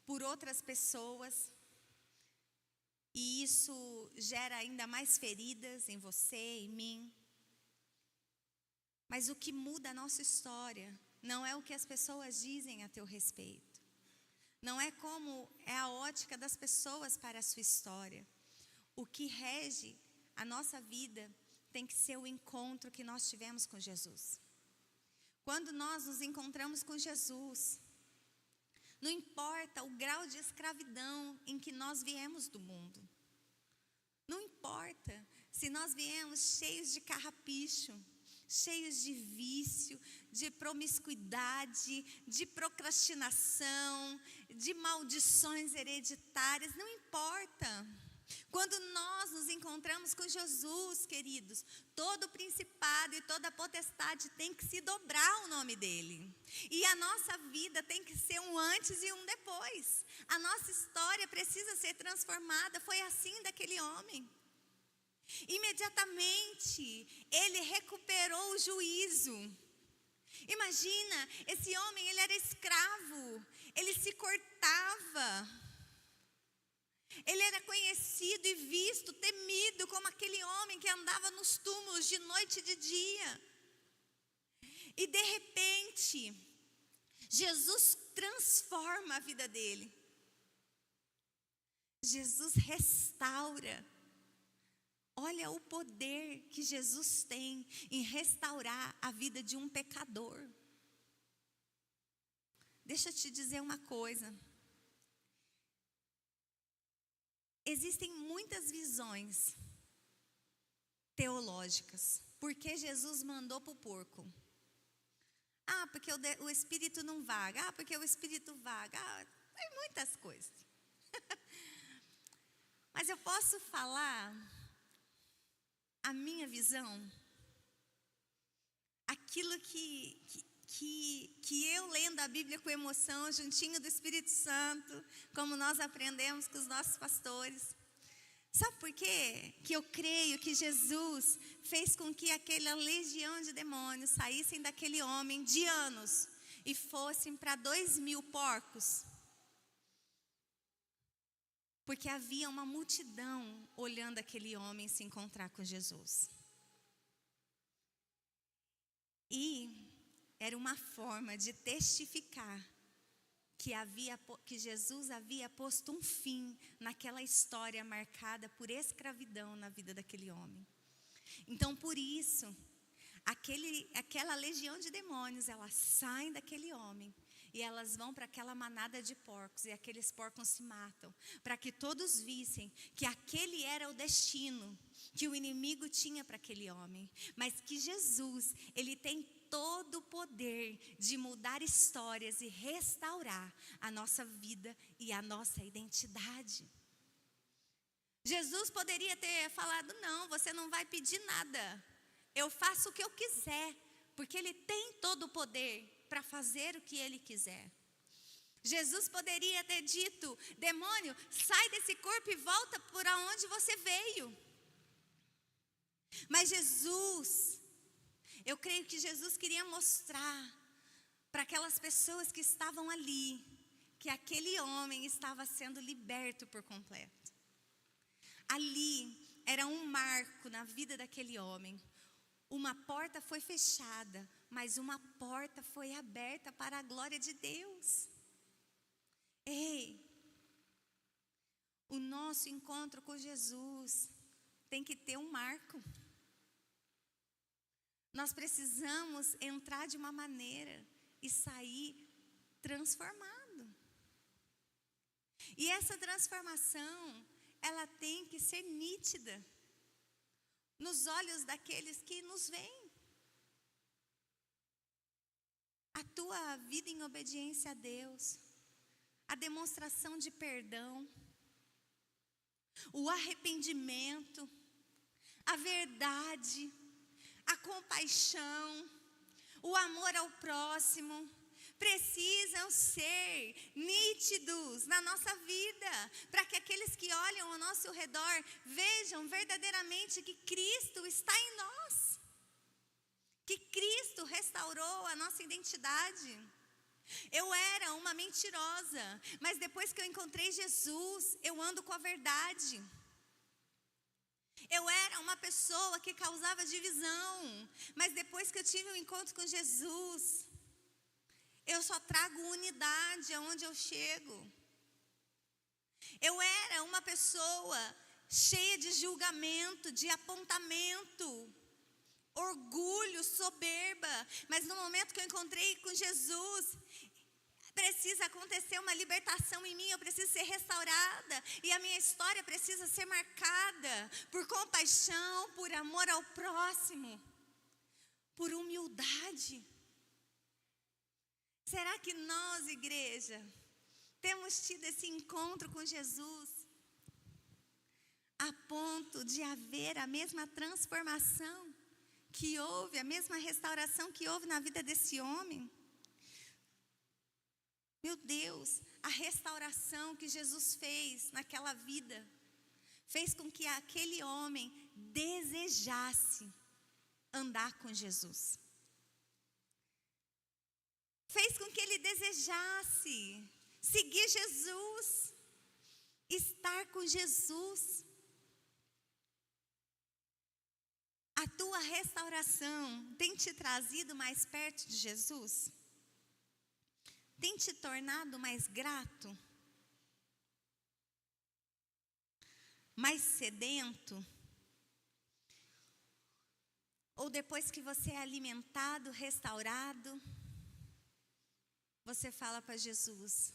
por outras pessoas. E isso gera ainda mais feridas em você, em mim. Mas o que muda a nossa história não é o que as pessoas dizem a teu respeito. Não é como é a ótica das pessoas para a sua história. O que rege a nossa vida tem que ser o encontro que nós tivemos com Jesus. Quando nós nos encontramos com Jesus, não importa o grau de escravidão em que nós viemos do mundo. Não importa se nós viemos cheios de carrapicho, cheios de vício, de promiscuidade, de procrastinação, de maldições hereditárias, não importa. Quando nós nos encontramos com Jesus, queridos, todo principado e toda potestade tem que se dobrar ao nome dele. E a nossa vida tem que ser um antes e um depois. A nossa história precisa ser transformada. Foi assim daquele homem. Imediatamente, ele recuperou o juízo. Imagina, esse homem, ele era escravo, ele se cortava. Ele era conhecido e visto, temido como aquele homem que andava nos túmulos de noite e de dia. E de repente, Jesus transforma a vida dele. Jesus restaura. Olha o poder que Jesus tem em restaurar a vida de um pecador. Deixa eu te dizer uma coisa. Existem muitas visões teológicas. Por que Jesus mandou para o porco? Ah, porque o espírito não vaga. Ah, porque o espírito vaga. Ah, tem muitas coisas. Mas eu posso falar a minha visão, aquilo que eu lendo a Bíblia com emoção, juntinho do Espírito Santo, como nós aprendemos com os nossos pastores. Sabe por quê? Que eu creio que Jesus fez com que aquela legião de demônios saíssem daquele homem de anos e fossem para 2.000 porcos. Porque havia uma multidão olhando aquele homem se encontrar com Jesus. E era uma forma de testificar que Jesus havia posto um fim naquela história marcada por escravidão na vida daquele homem. Então, por isso, aquela legião de demônios, elas saem daquele homem e elas vão para aquela manada de porcos, e aqueles porcos se matam, para que todos vissem que aquele era o destino que o inimigo tinha para aquele homem, mas que Jesus, ele tem todo o poder de mudar histórias e restaurar a nossa vida e a nossa identidade. Jesus poderia ter falado: não, você não vai pedir nada, eu faço o que eu quiser, porque Ele tem todo o poder para fazer o que Ele quiser. Jesus poderia ter dito: demônio, sai desse corpo e volta por onde você veio. Mas Jesus, eu creio que Jesus queria mostrar para aquelas pessoas que estavam ali, que aquele homem estava sendo liberto por completo. Ali era um marco na vida daquele homem. Uma porta foi fechada, mas uma porta foi aberta para a glória de Deus. Ei, o nosso encontro com Jesus tem que ter um marco. Nós precisamos entrar de uma maneira e sair transformado. E essa transformação, ela tem que ser nítida nos olhos daqueles que nos veem. A tua vida em obediência a Deus, a demonstração de perdão, o arrependimento, a verdade, a compaixão, o amor ao próximo, precisam ser nítidos na nossa vida, para que aqueles que olham ao nosso redor vejam verdadeiramente que Cristo está em nós, que Cristo restaurou a nossa identidade. Eu era uma mentirosa, mas depois que eu encontrei Jesus, eu ando com a verdade. Eu era uma pessoa que causava divisão, mas depois que eu tive um encontro com Jesus, eu só trago unidade aonde eu chego. Eu era uma pessoa cheia de julgamento, de apontamento, orgulho, soberba, mas no momento que eu encontrei com Jesus, precisa acontecer uma libertação em mim, eu preciso ser restaurada, e a minha história precisa ser marcada por compaixão, por amor ao próximo, por humildade. Será que nós, igreja, temos tido esse encontro com Jesus a ponto de haver a mesma transformação que houve, a mesma restauração que houve na vida desse homem? Meu Deus, a restauração que Jesus fez naquela vida fez com que aquele homem desejasse andar com Jesus. Fez com que ele desejasse seguir Jesus, estar com Jesus. A tua restauração tem te trazido mais perto de Jesus? Tem te tornado mais grato? Mais sedento? Ou depois que você é alimentado, restaurado, você fala para Jesus: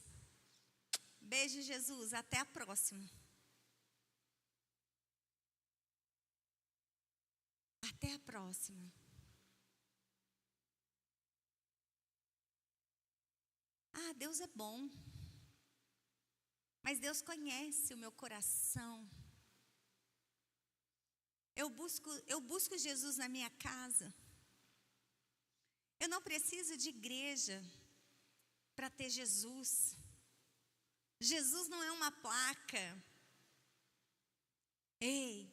beijo, Jesus, até a próxima. Até a próxima. Ah, Deus é bom, mas Deus conhece o meu coração. Eu busco Jesus na minha casa. Eu não preciso de igreja para ter Jesus. Jesus não é uma placa. Ei,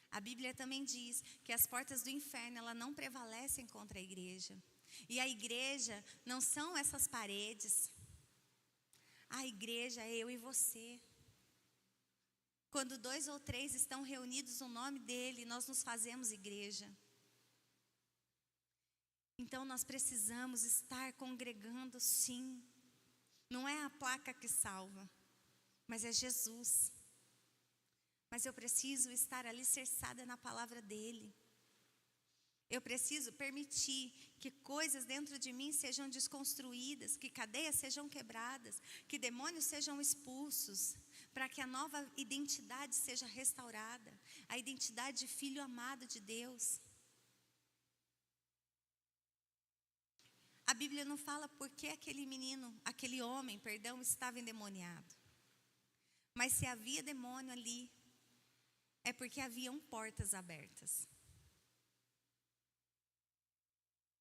a Bíblia também diz que as portas do inferno, ela não prevalecem contra a igreja. E a igreja não são essas paredes. A igreja é eu e você. Quando 2 ou 3 estão reunidos no nome dele, nós nos fazemos igreja. Então nós precisamos estar congregando, sim. Não é a placa que salva, mas é Jesus. Mas eu preciso estar alicerçada na palavra dele. Eu preciso permitir que coisas dentro de mim sejam desconstruídas, que cadeias sejam quebradas, que demônios sejam expulsos, para que a nova identidade seja restaurada, a identidade de filho amado de Deus. A Bíblia não fala por que aquele homem, estava endemoniado. Mas se havia demônio ali, é porque haviam portas abertas.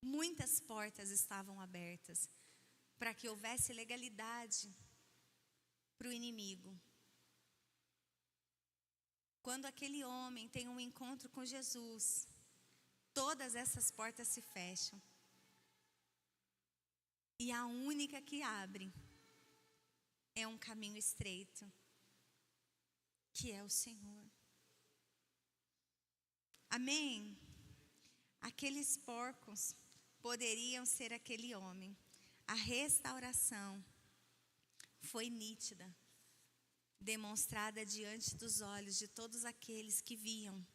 Muitas portas estavam abertas para que houvesse legalidade para o inimigo. Quando aquele homem tem um encontro com Jesus, todas essas portas se fecham. E a única que abre é um caminho estreito, que é o Senhor. Amém? Aqueles porcos poderiam ser aquele homem. A restauração foi nítida, demonstrada diante dos olhos de todos aqueles que viam,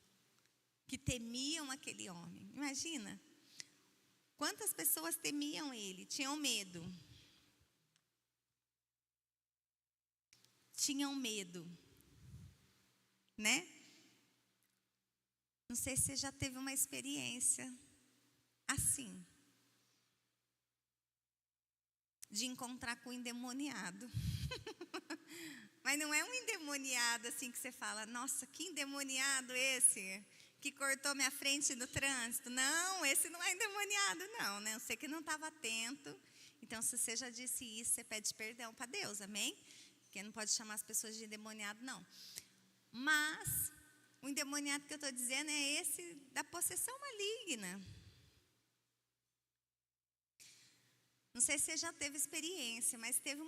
que temiam aquele homem. Imagina, quantas pessoas temiam ele, tinham medo. Tinham medo, né? Não sei se você já teve uma experiência assim, de encontrar com um endemoniado. Mas não é um endemoniado assim que você fala, nossa, que endemoniado esse, que cortou minha frente no trânsito. Não, esse não é endemoniado não, né? Eu sei que não estava atento. Então, se você já disse isso, você pede perdão para Deus, amém? Porque não pode chamar as pessoas de endemoniado, não. Mas o endemoniado que eu estou dizendo é esse da possessão maligna. Não sei se você já teve experiência, mas teve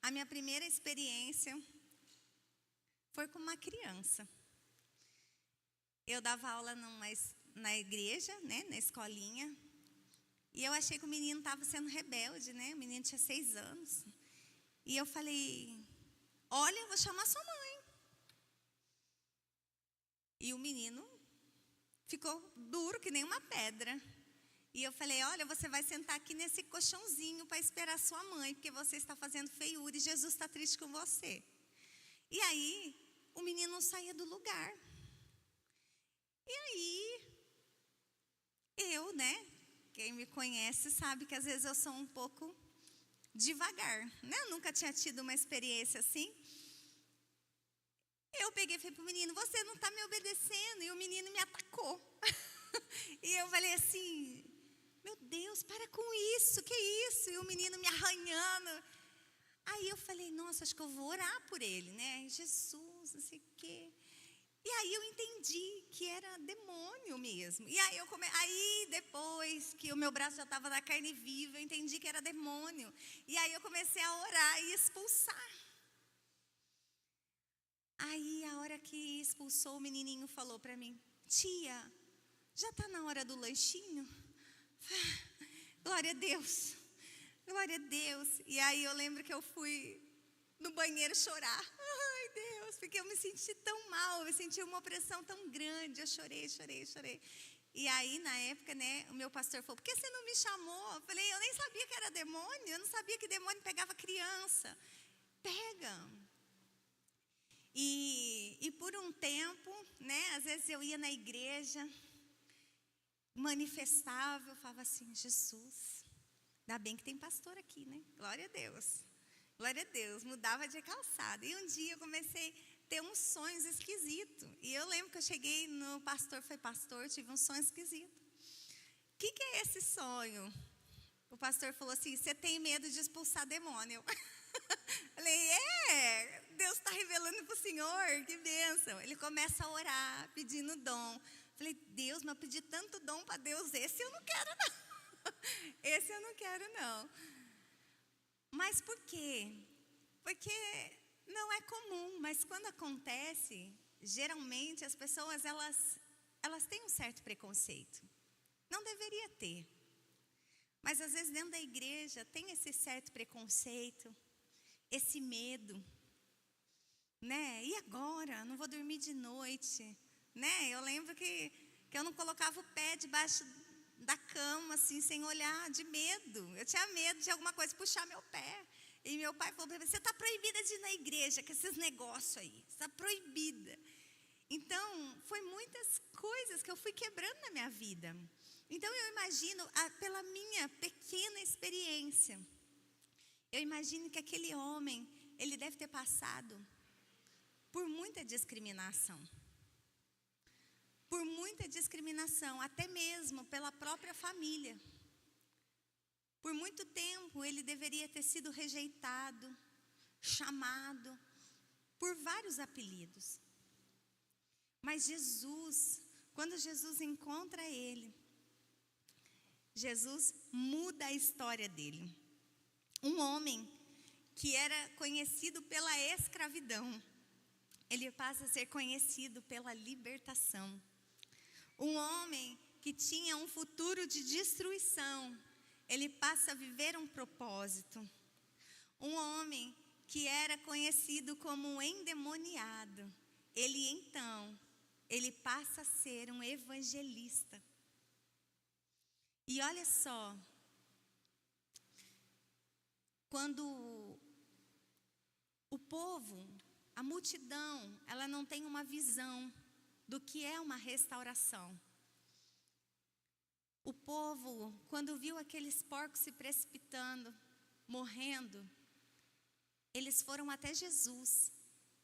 a minha primeira experiência foi com uma criança. Eu dava aula na igreja, né, na escolinha, e eu achei que o menino estava sendo rebelde, né? O menino tinha 6 anos. E eu falei, olha, eu vou chamar sua mãe. E o menino ficou duro que nem uma pedra. E eu falei, olha, você vai sentar aqui nesse colchãozinho para esperar sua mãe, porque você está fazendo feiura e Jesus está triste com você. E aí, o menino não saía do lugar. E aí, eu, né, quem me conhece sabe que às vezes eu sou um pouco devagar, né? Eu nunca tinha tido uma experiência assim. Eu peguei e falei para o menino, você não está me obedecendo. E o menino me atacou. E eu falei assim, meu Deus, para com isso, que isso? E o menino me arranhando. Aí eu falei, nossa, acho que eu vou orar por ele, né? Jesus, não sei o quê. E aí eu entendi que era demônio mesmo. E aí, aí depois que o meu braço já estava na carne viva, eu entendi que era demônio. E aí eu comecei a orar e expulsar. Aí a hora que expulsou, o menininho falou para mim, tia, já está na hora do lanchinho? Glória a Deus, glória a Deus. E aí eu lembro que eu fui no banheiro chorar. Ai, Deus, porque eu me senti tão mal, eu senti uma opressão tão grande. Eu chorei. E aí, na época, né, o meu pastor falou, por que você não me chamou? Eu falei, eu nem sabia que era demônio, eu não sabia que demônio pegava criança. Pega. E por um tempo, né, às vezes eu ia na igreja, manifestava, eu falava assim, Jesus, ainda bem que tem pastor aqui, né? Glória a Deus. Glória a Deus, mudava de calçada. E um dia eu comecei a ter uns sonhos esquisitos. E eu lembro que eu cheguei no pastor, tive um sonho esquisito. O que é esse sonho? O pastor falou assim, você tem medo de expulsar demônio. Falei, Deus está revelando para o Senhor, que bênção. Ele começa a orar, pedindo dom. Falei, Deus, mas eu pedi tanto dom para Deus, esse eu não quero não. Esse eu não quero não. Mas por quê? Porque não é comum, mas quando acontece, geralmente as pessoas, elas têm um certo preconceito. Não deveria ter. Mas às vezes dentro da igreja tem esse certo preconceito, esse medo, né? E agora? Não vou dormir de noite, né? Eu lembro que eu não colocava o pé debaixo da cama, assim, sem olhar, de medo. Eu tinha medo de alguma coisa puxar meu pé. E meu pai falou para mim: você está proibida de ir na igreja com esses negócios aí. Você está proibida. Então, foi muitas coisas que eu fui quebrando na minha vida. Então, eu imagino, pela minha pequena experiência, eu imagino que aquele homem, ele deve ter passado por muita discriminação. Por muita discriminação, até mesmo pela própria família. Por muito tempo, ele deveria ter sido rejeitado, chamado por vários apelidos. Mas Jesus, quando Jesus encontra ele, Jesus muda a história dele. Um homem que era conhecido pela escravidão, ele passa a ser conhecido pela libertação. Um homem que tinha um futuro de destruição, ele passa a viver um propósito. Um homem que era conhecido como um endemoniado, ele passa a ser um evangelista. E olha só, quando o povo, a multidão, ela não tem uma visão do que é uma restauração. O povo, quando viu aqueles porcos se precipitando, morrendo, eles foram até Jesus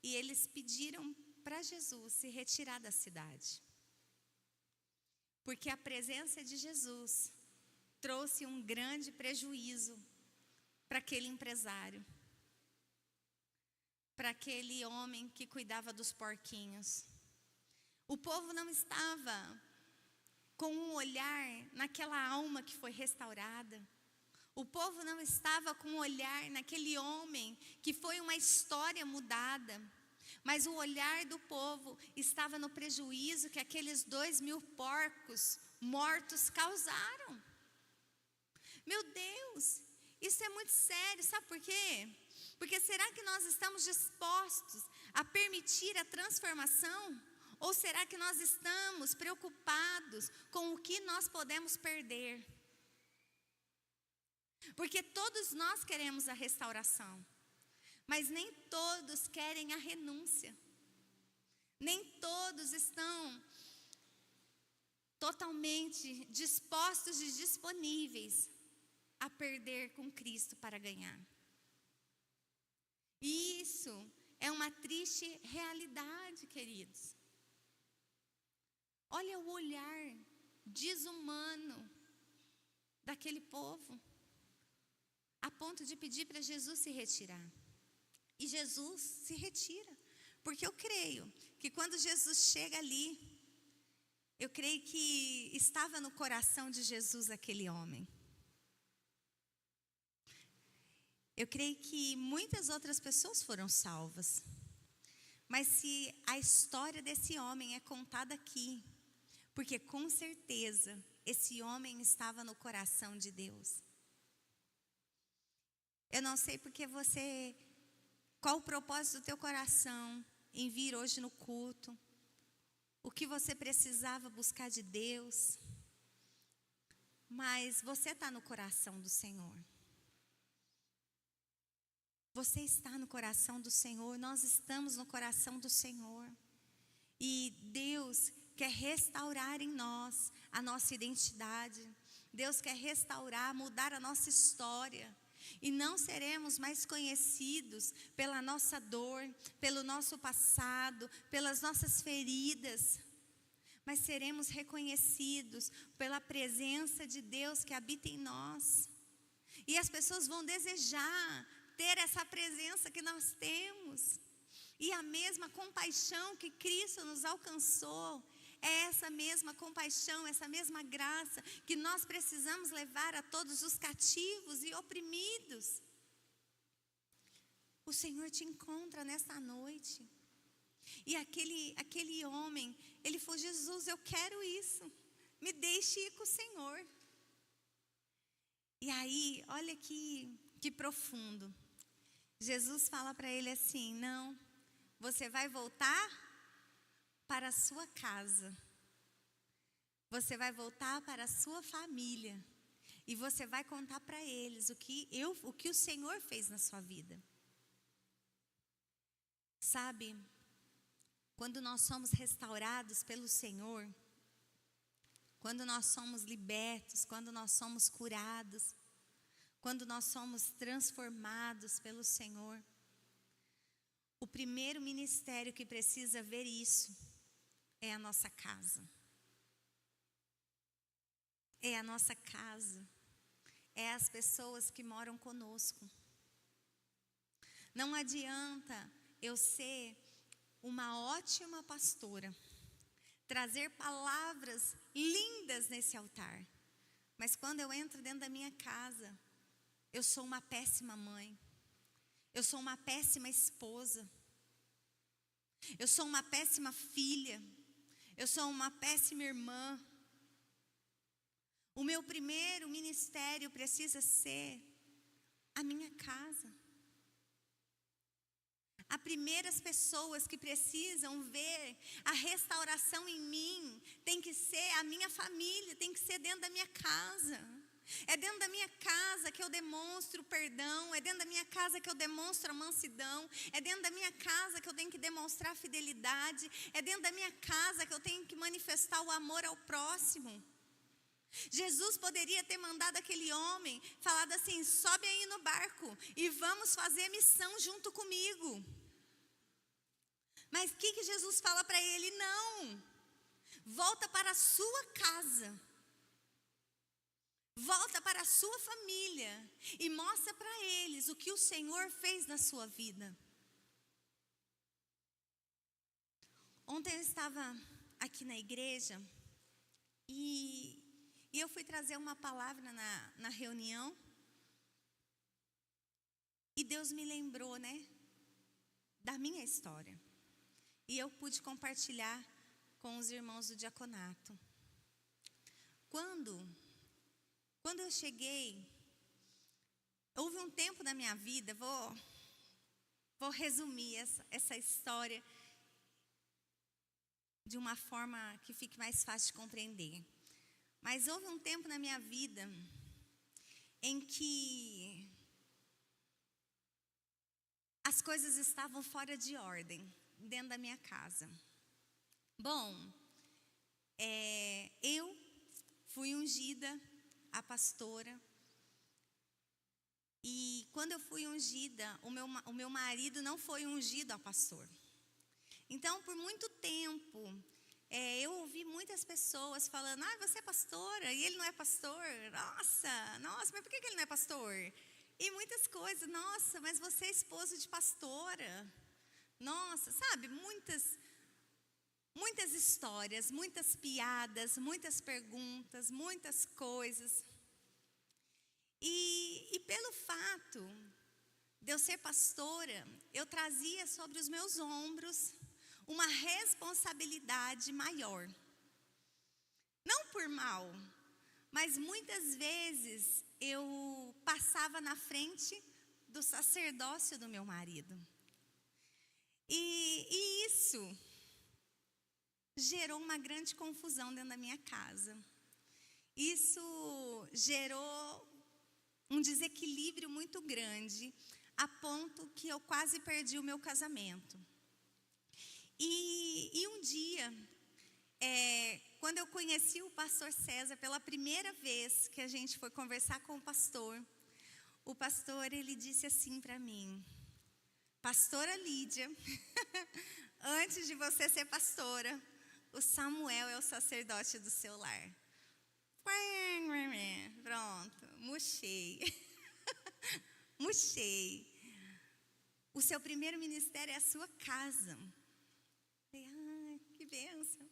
e eles pediram para Jesus se retirar da cidade. Porque a presença de Jesus trouxe um grande prejuízo para aquele empresário, para aquele homem que cuidava dos porquinhos. O povo não estava com um olhar naquela alma que foi restaurada. O povo não estava com um olhar naquele homem que foi uma história mudada. Mas o olhar do povo estava no prejuízo que aqueles 2.000 porcos mortos causaram. Meu Deus, isso é muito sério, sabe por quê? Porque será que nós estamos dispostos a permitir a transformação? Ou será que nós estamos preocupados com o que nós podemos perder? Porque todos nós queremos a restauração, mas nem todos querem a renúncia. Nem todos estão totalmente dispostos e disponíveis a perder com Cristo para ganhar. E isso é uma triste realidade, queridos. Olha o olhar desumano daquele povo, a ponto de pedir para Jesus se retirar. E Jesus se retira, porque eu creio que quando Jesus chega ali, eu creio que estava no coração de Jesus aquele homem. Eu creio que muitas outras pessoas foram salvas. Mas se a história desse homem é contada aqui, porque com certeza esse homem estava no coração de Deus. Eu não sei porque qual o propósito do teu coração em vir hoje no culto, o que você precisava buscar de Deus, mas você está no coração do Senhor. Você está no coração do Senhor, nós estamos no coração do Senhor. E Deus quer restaurar em nós a nossa identidade. Deus quer restaurar, mudar a nossa história. E não seremos mais conhecidos pela nossa dor, pelo nosso passado, pelas nossas feridas. Mas seremos reconhecidos pela presença de Deus que habita em nós. E as pessoas vão desejar ter essa presença que nós temos. E a mesma compaixão que Cristo nos alcançou, é essa mesma compaixão, essa mesma graça que nós precisamos levar a todos os cativos e oprimidos. O Senhor te encontra nessa noite. E aquele homem, ele falou: Jesus, eu quero isso. me deixe ir com o Senhor. E aí, olha que profundo. Jesus fala para ele assim: não, você vai voltar para a sua casa. Você vai voltar para a sua família. E você vai contar para eles o que o Senhor fez na sua vida. Sabe, quando nós somos restaurados pelo Senhor, quando nós somos libertos, quando nós somos curados, quando nós somos transformados pelo Senhor, o primeiro ministério que precisa ver isso é a nossa casa. É a nossa casa. É as pessoas que moram conosco. Não adianta eu ser uma ótima pastora, trazer palavras lindas nesse altar, mas quando eu entro dentro da minha casa, eu sou uma péssima mãe, eu sou uma péssima esposa, eu sou uma péssima filha, eu sou uma péssima irmã. O meu primeiro ministério precisa ser a minha casa. As primeiras pessoas que precisam ver a restauração em mim tem que ser a minha família, tem que ser dentro da minha casa. É dentro da minha casa que eu demonstro perdão, é dentro da minha casa que eu demonstro a mansidão, é dentro da minha casa que eu tenho que demonstrar fidelidade, é dentro da minha casa que eu tenho que manifestar o amor ao próximo. Jesus poderia ter mandado aquele homem, falado assim: sobe aí no barco e vamos fazer missão junto comigo. Mas o que Jesus fala para ele? Não, volta para a sua casa, volta para a sua família e mostra para eles o que o Senhor fez na sua vida. Ontem eu estava aqui na igreja e eu fui trazer uma palavra na reunião. E Deus me lembrou, da minha história. E eu pude compartilhar com os irmãos do diaconato. Quando eu cheguei, houve um tempo na minha vida, vou resumir essa história de uma forma que fique mais fácil de compreender. Mas houve um tempo na minha vida em que as coisas estavam fora de ordem dentro da minha casa. Bom, eu fui ungida a pastora. E quando eu fui ungida, o meu marido não foi ungido a pastor. Então, por muito tempo, eu ouvi muitas pessoas falando: você é pastora e ele não é pastor. Nossa, mas por que ele não é pastor? E muitas coisas: nossa, mas você é esposo de pastora. Nossa, sabe, muitas histórias, muitas piadas, muitas perguntas, muitas coisas. E pelo fato de eu ser pastora, eu trazia sobre os meus ombros uma responsabilidade maior. Não por mal, mas muitas vezes eu passava na frente do sacerdócio do meu marido. E isso gerou uma grande confusão dentro da minha casa. Isso gerou um desequilíbrio muito grande, a ponto que eu quase perdi o meu casamento. E um dia, quando eu conheci o pastor César, pela primeira vez que a gente foi conversar com o pastor ele disse assim para mim: pastora Lídia, antes de você ser pastora, o Samuel é o sacerdote do seu lar. Pronto, murchei. Murchei. O seu primeiro ministério é a sua casa. Falei: que bênção.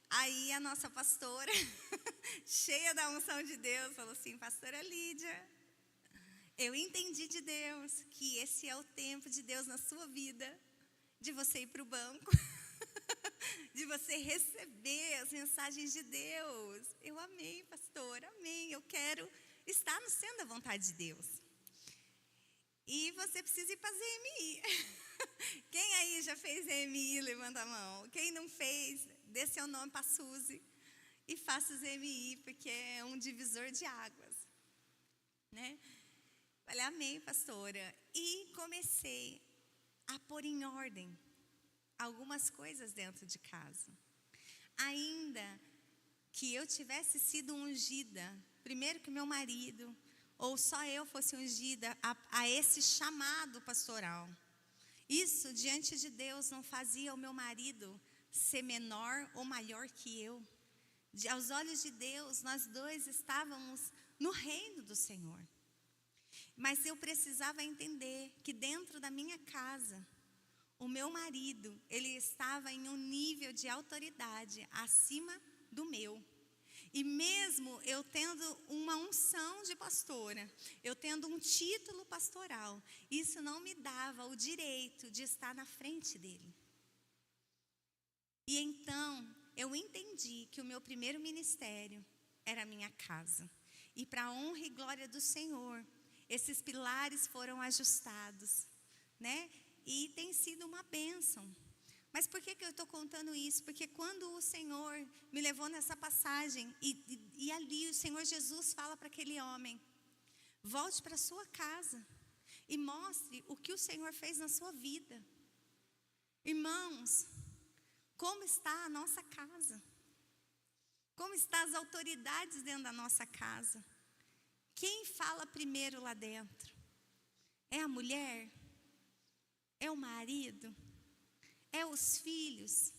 Aí a nossa pastora, cheia da unção de Deus, falou assim: pastora Lídia, eu entendi de Deus que esse é o tempo de Deus na sua vida, de você ir para o banco. de você receber as mensagens de Deus. Eu amei, pastor, amém. Eu quero estar no centro da vontade de Deus. E você precisa ir para as EMI. Quem aí já fez EMI? Levanta a mão. Quem não fez, dê seu nome para a Suzy e faça os EMI, porque é um divisor de águas, né? Falei, amém, pastora. E comecei a pôr em ordem algumas coisas dentro de casa. Ainda que eu tivesse sido ungida, primeiro que meu marido, ou só eu fosse ungida a esse chamado pastoral. Isso, diante de Deus, não fazia o meu marido ser menor ou maior que eu. Aos olhos de Deus, nós dois estávamos no reino do Senhor. Mas eu precisava entender que dentro da minha casa, o meu marido, ele estava em um nível de autoridade acima do meu. E mesmo eu tendo uma unção de pastora, eu tendo um título pastoral, isso não me dava o direito de estar na frente dele. E então, eu entendi que o meu primeiro ministério era a minha casa. E para a honra e glória do Senhor, esses pilares foram ajustados, né? E tem sido uma bênção. Mas por que eu estou contando isso? Porque quando o Senhor me levou nessa passagem, e ali o Senhor Jesus fala para aquele homem, volte para a sua casa e mostre o que o Senhor fez na sua vida. Irmãos, como está a nossa casa? Como estão as autoridades dentro da nossa casa? Quem fala primeiro lá dentro? É a mulher? É o marido? É os filhos?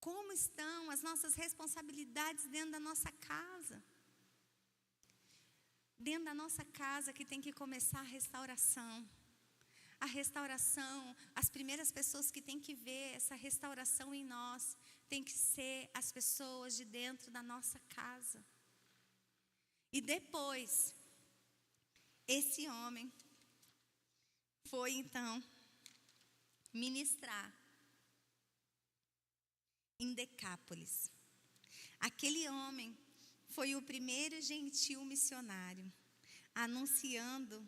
Como estão as nossas responsabilidades dentro da nossa casa? Dentro da nossa casa que tem que começar a restauração. A restauração, as primeiras pessoas que têm que ver essa restauração em nós, tem que ser as pessoas de dentro da nossa casa. E depois, esse homem foi então ministrar em Decápolis. Aquele homem foi o primeiro gentil missionário, anunciando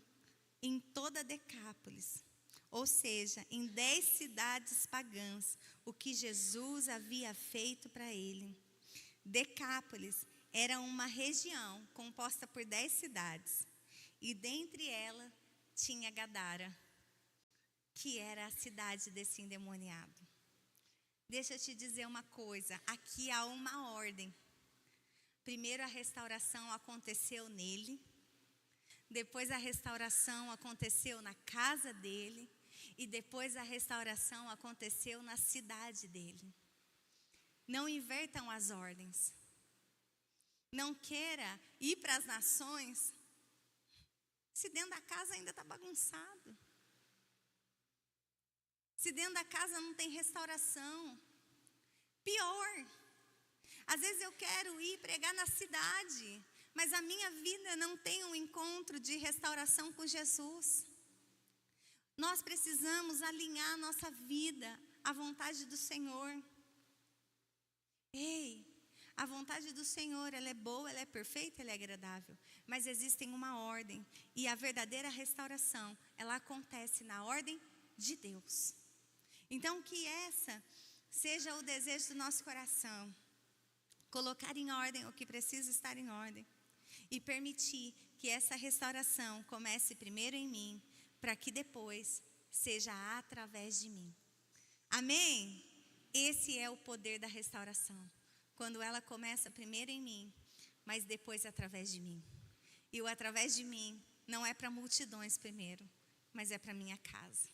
em toda Decápolis, ou seja, em 10 cidades pagãs, o que Jesus havia feito para ele. Decápolis era uma região composta por 10 cidades, e dentre elas tinha Gadara, que era a cidade desse endemoniado. Deixa eu te dizer uma coisa, aqui há uma ordem. Primeiro a restauração aconteceu nele, depois a restauração aconteceu na casa dele, e depois a restauração aconteceu na cidade dele. Não invertam as ordens. Não queira ir para as nações se dentro da casa ainda está bagunçado. Se dentro da casa não tem restauração. Pior, às vezes eu quero ir pregar na cidade, mas a minha vida não tem um encontro de restauração com Jesus. Nós precisamos alinhar a nossa vida à vontade do Senhor. Ei, a vontade do Senhor, ela é boa, ela é perfeita, ela é agradável. Mas existe uma ordem, e a verdadeira restauração, ela acontece na ordem de Deus. Então, que essa seja o desejo do nosso coração. Colocar em ordem o que precisa estar em ordem. E permitir que essa restauração comece primeiro em mim, para que depois seja através de mim. Amém? Esse é o poder da restauração. Quando ela começa primeiro em mim, mas depois através de mim. E o através de mim não é para multidões primeiro, mas é para minha casa.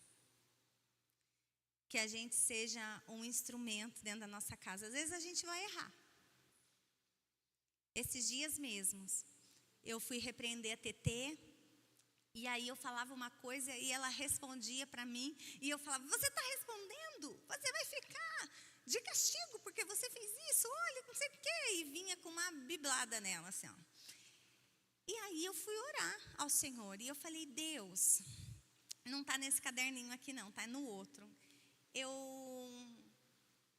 Que a gente seja um instrumento dentro da nossa casa. Às vezes a gente vai errar. Esses dias mesmos, eu fui repreender a TT, e aí eu falava uma coisa e ela respondia para mim, e eu falava, você está respondendo? Você vai ficar de castigo porque você fez isso, olha, não sei o quê. E vinha com uma biblada nela, assim, ó. E aí eu fui orar ao Senhor, e eu falei, Deus, não está nesse caderninho aqui não, está no outro. Eu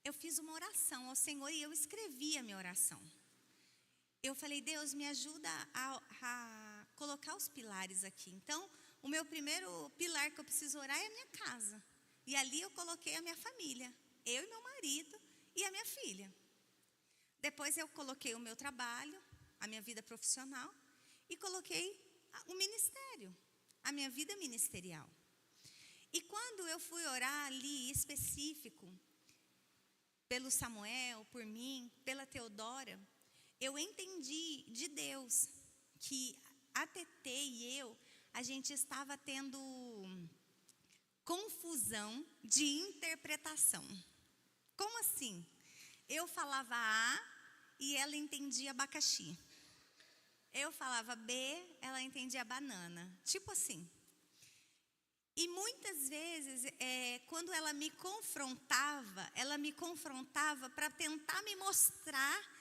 eu fiz uma oração ao Senhor e eu escrevi a minha oração. Eu falei, Deus, me ajuda a colocar os pilares aqui. Então, o meu primeiro pilar que eu preciso orar é a minha casa. E ali eu coloquei a minha família, eu e meu marido e a minha filha. Depois eu coloquei o meu trabalho, a minha vida profissional e coloquei o ministério, a minha vida ministerial. E quando eu fui orar ali específico, pelo Samuel, por mim, pela Teodora, eu entendi de Deus que a TT e eu, a gente estava tendo confusão de interpretação. Como assim? Eu falava A e ela entendia abacaxi. Eu falava B, ela entendia banana. Tipo assim. E muitas vezes, quando ela me confrontava para tentar me mostrar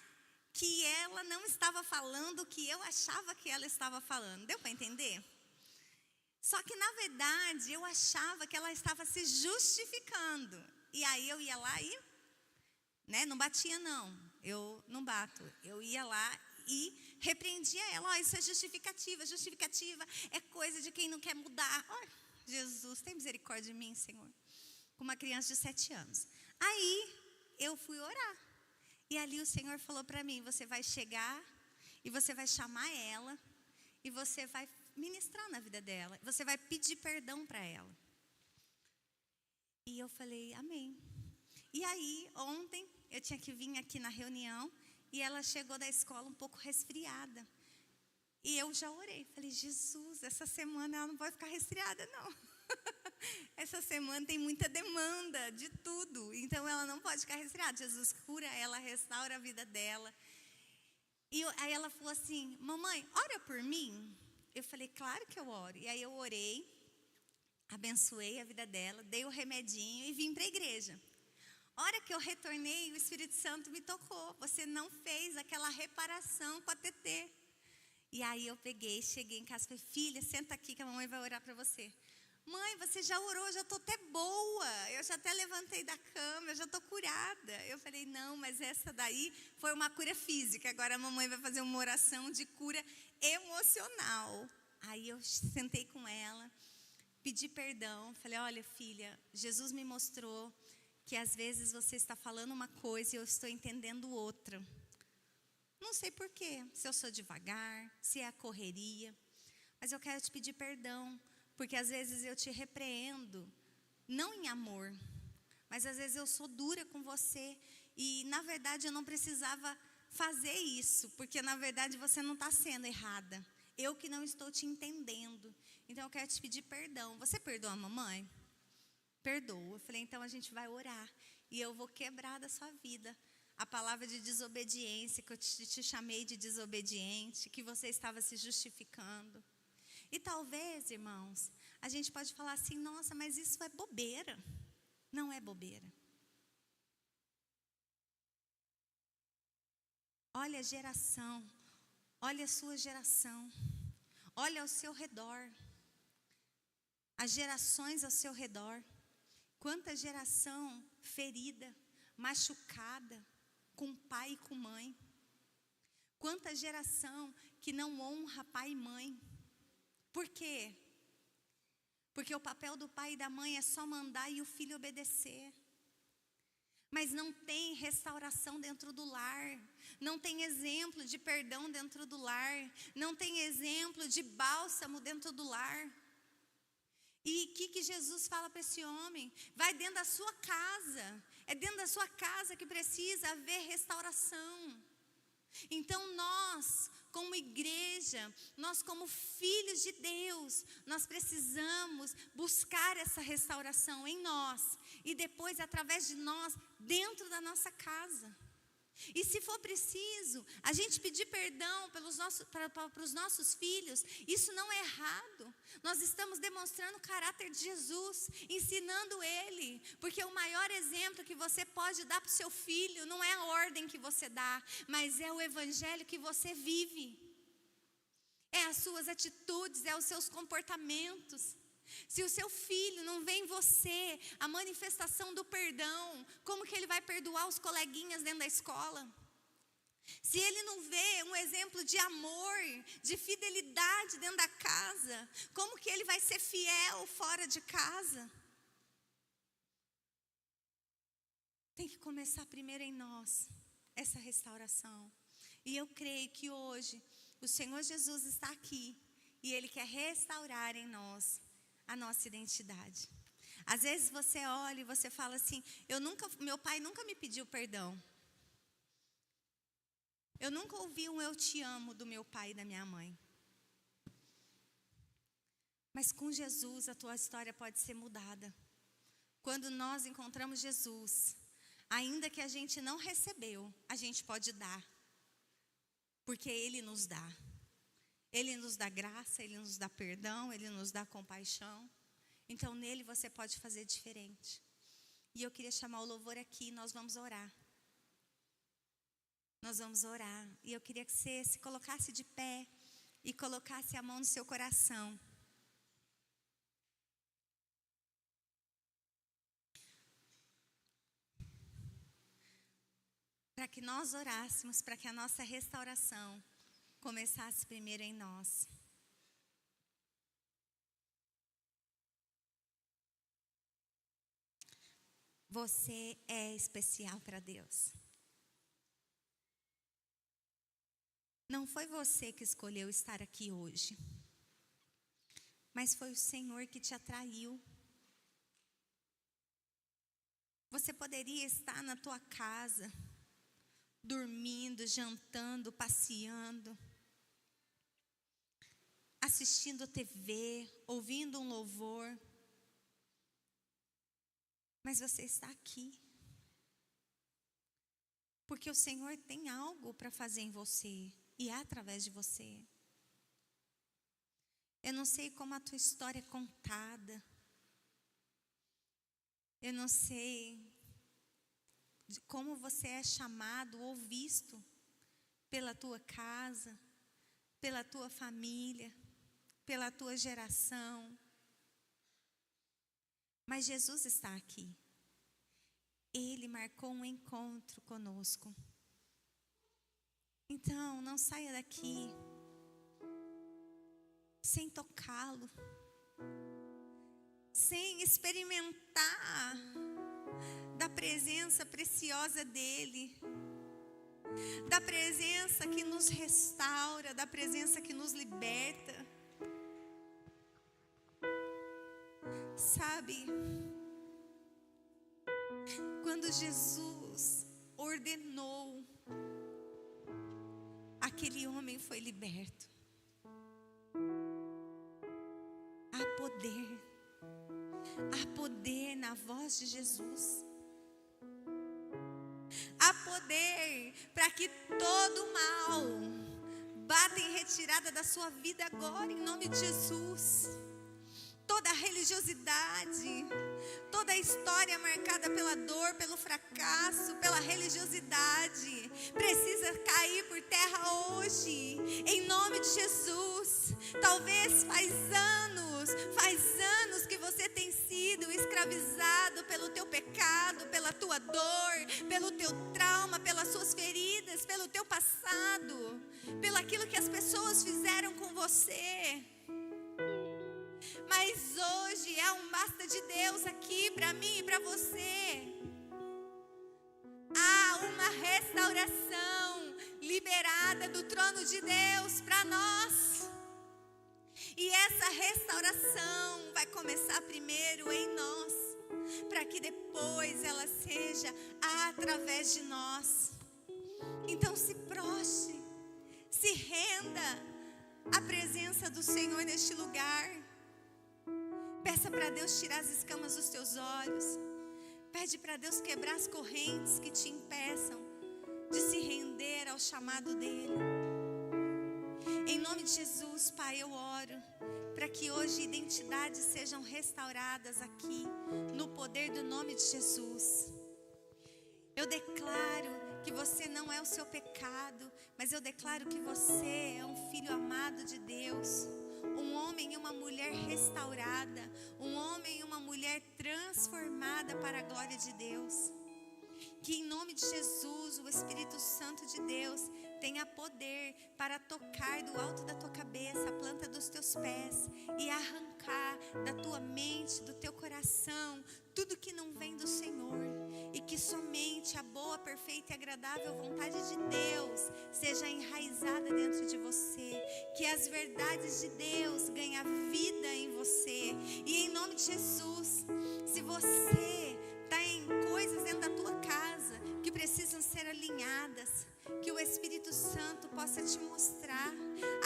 que ela não estava falando o que eu achava que ela estava falando. Deu para entender? Só que, na verdade, eu achava que ela estava se justificando. E aí eu ia lá e, não batia não. Eu não bato. Eu ia lá e repreendia ela. Isso é justificativa. Justificativa é coisa de quem não quer mudar. Jesus, tem misericórdia de mim, Senhor. Com uma criança de 7 anos. Aí, eu fui orar. E ali o Senhor falou para mim, você vai chegar e você vai chamar ela e você vai ministrar na vida dela. Você vai pedir perdão para ela. E eu falei, amém. E aí, ontem, eu tinha que vir aqui na reunião e ela chegou da escola um pouco resfriada. E eu já orei, falei, Jesus, essa semana ela não vai ficar resfriada, não. Essa semana tem muita demanda de tudo, então ela não pode ficar resfriada. Jesus cura ela, restaura a vida dela. E aí ela falou assim, mamãe, ora por mim? Eu falei, claro que eu oro. E aí eu orei, abençoei a vida dela, dei o remedinho e vim para a igreja. A hora que eu retornei, o Espírito Santo me tocou. Você não fez aquela reparação com a TT. E aí eu peguei, cheguei em casa e falei, filha, senta aqui que a mamãe vai orar para você. Mãe, você já orou, já estou até boa. Eu já até levantei da cama, eu já estou curada. Eu falei, não, mas essa daí foi uma cura física. Agora a mamãe vai fazer uma oração de cura emocional. Aí eu sentei com ela, pedi perdão. Falei, olha filha, Jesus me mostrou que às vezes você está falando uma coisa e eu estou entendendo outra. Não sei porquê, se eu sou devagar, se é a correria, mas eu quero te pedir perdão, porque às vezes eu te repreendo, não em amor, mas às vezes eu sou dura com você e na verdade eu não precisava fazer isso, porque na verdade você não está sendo errada, eu que não estou te entendendo, então eu quero te pedir perdão. Você perdoa a mamãe? Perdoa. Eu falei, então a gente vai orar e eu vou quebrar da sua vida a palavra de desobediência, que eu te chamei de desobediente, que você estava se justificando. E talvez, irmãos, a gente pode falar assim, nossa, mas isso é bobeira. Não é bobeira. Olha a geração, olha a sua geração, olha ao seu redor, as gerações ao seu redor. Quanta geração ferida, machucada, com pai e com mãe. Quanta geração que não honra pai e mãe. Por quê? Porque o papel do pai e da mãe é só mandar e o filho obedecer. Mas não tem restauração dentro do lar. Não tem exemplo de perdão dentro do lar. Não tem exemplo de bálsamo dentro do lar. E o que Jesus fala para esse homem? Vai dentro da sua casa. É dentro da sua casa que precisa haver restauração. Então nós, como igreja, nós como filhos de Deus, nós precisamos buscar essa restauração em nós. E depois, através de nós, dentro da nossa casa. E se for preciso, a gente pedir perdão para os nossos filhos, isso não é errado. Nós estamos demonstrando o caráter de Jesus, ensinando Ele. Porque o maior exemplo que você pode dar para o seu filho não é a ordem que você dá, mas é o evangelho que você vive. É as suas atitudes, é os seus comportamentos. Se o seu filho não vê em você a manifestação do perdão, como que ele vai perdoar os coleguinhas dentro da escola? Se ele não vê um exemplo de amor, de fidelidade dentro da casa, como que ele vai ser fiel fora de casa? Tem que começar primeiro em nós, essa restauração. E eu creio que hoje o Senhor Jesus está aqui e Ele quer restaurar em nós a nossa identidade. Às vezes você olha e você fala assim, meu pai nunca me pediu perdão. Eu nunca ouvi um eu te amo do meu pai e da minha mãe. Mas com Jesus a tua história pode ser mudada. Quando nós encontramos Jesus, ainda que a gente não recebeu, a gente pode dar. Porque Ele nos dá. Ele nos dá graça, Ele nos dá perdão, Ele nos dá compaixão. Então nele você pode fazer diferente. E eu queria chamar o louvor aqui, nós vamos orar. Nós vamos orar. E eu queria que você se colocasse de pé e colocasse a mão no seu coração. Para que nós orássemos, para que a nossa restauração começasse primeiro em nós. Você é especial para Deus. Não foi você que escolheu estar aqui hoje, mas foi o Senhor que te atraiu. Você poderia estar na tua casa, dormindo, jantando, passeando, assistindo TV, ouvindo um louvor. Mas você está aqui. Porque o Senhor tem algo para fazer em você e através de você. Eu não sei como a tua história é contada. Eu não sei de como você é chamado ou visto pela tua casa, pela tua família, pela tua geração. Mas Jesus está aqui. Ele marcou um encontro conosco. Então, não saia daqui sem tocá-lo, sem experimentar da presença preciosa dele, da presença que nos restaura, da presença que nos liberta. Sabe, quando Jesus ordenou, aquele homem foi liberto. Há poder na voz de Jesus. Há poder para que todo mal bata em retirada da sua vida agora, em nome de Jesus. Toda a religiosidade, toda a história marcada pela dor, pelo fracasso, pela religiosidade, precisa cair por terra hoje, em nome de Jesus. Talvez faz anos que você tem sido escravizado pelo teu pecado, pela tua dor, pelo teu trauma, pelas suas feridas, pelo teu passado, pelo aquilo que as pessoas fizeram com você. Mas hoje é um basta de Deus aqui para mim e para você. Há uma restauração liberada do trono de Deus para nós. E essa restauração vai começar primeiro em nós, para que depois ela seja através de nós. Então se prostre, se renda à presença do Senhor neste lugar. Peça para Deus tirar as escamas dos teus olhos. Pede para Deus quebrar as correntes que te impeçam de se render ao chamado dEle. Em nome de Jesus, Pai, eu oro para que hoje identidades sejam restauradas aqui, no poder do nome de Jesus. Eu declaro que você não é o seu pecado, mas eu declaro que você é um filho amado de Deus, um homem e uma mulher restaurada, um homem e uma mulher transformada para a glória de Deus. Que em nome de Jesus, o Espírito Santo de Deus tenha poder para tocar do alto da tua cabeça, a planta dos teus pés, e arrancar da tua mente, do teu coração, tudo que não vem do Senhor. E que somente a boa, perfeita e agradável vontade de Deus seja enraizada dentro de você. Que as verdades de Deus ganhem vida em você. E em nome de Jesus, se você está em coisas dentro da tua casa que precisam ser alinhadas, que o Espírito Santo possa te mostrar,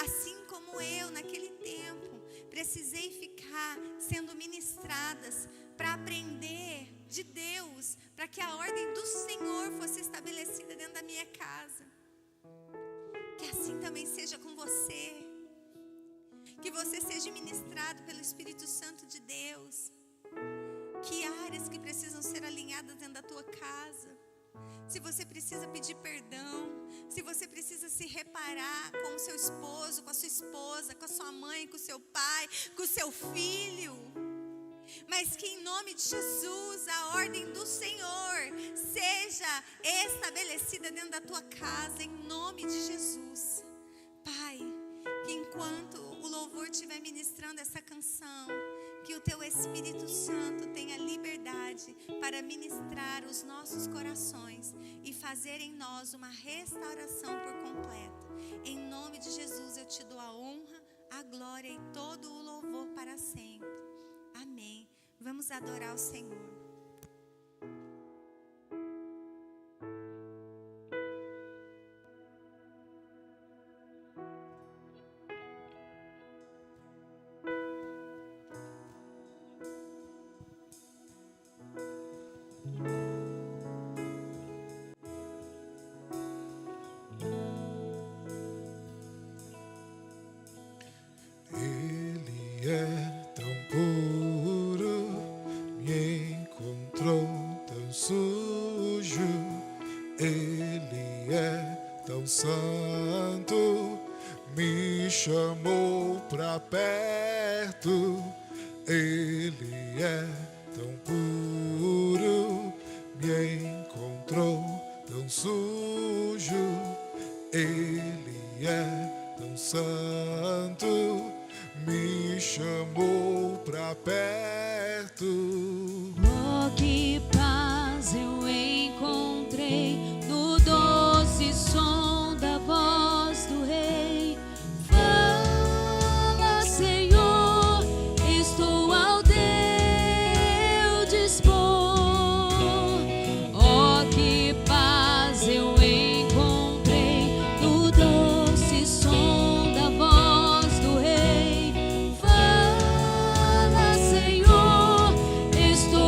assim como eu naquele tempo precisei ficar sendo ministradas para aprender de Deus, para que a ordem do Senhor fosse estabelecida dentro da minha casa. Que assim também seja com você, que você seja ministrado pelo Espírito Santo de Deus. Que áreas que precisam ser alinhadas dentro da tua casa, se você precisa pedir perdão, se você precisa se reparar com o seu esposo, com a sua esposa, com a sua mãe, com o seu pai, com o seu filho, mas que em nome de Jesus a ordem do Senhor seja estabelecida dentro da tua casa, em nome de Jesus. Pai, que enquanto o louvor estiver ministrando essa canção, que o teu Espírito Santo tenha liberdade para ministrar os nossos corações e fazer em nós uma restauração por completo. Em nome de Jesus eu te dou a honra, a glória e todo o louvor para sempre. Amém. Vamos adorar o Senhor. Ele é tão puro, me encontrou tão sujo. Ele é tão santo, me chamou pra perto. Ele é tão puro, me encontrou tão sujo. Ele é tão santo, me chamou pra perto. Oh, que paz eu encontrei no doce som da voz do Rei. Fala, Senhor, estou ao teu dispor. Oh, que paz eu encontrei no doce som da voz do Rei. Fala, Senhor, estou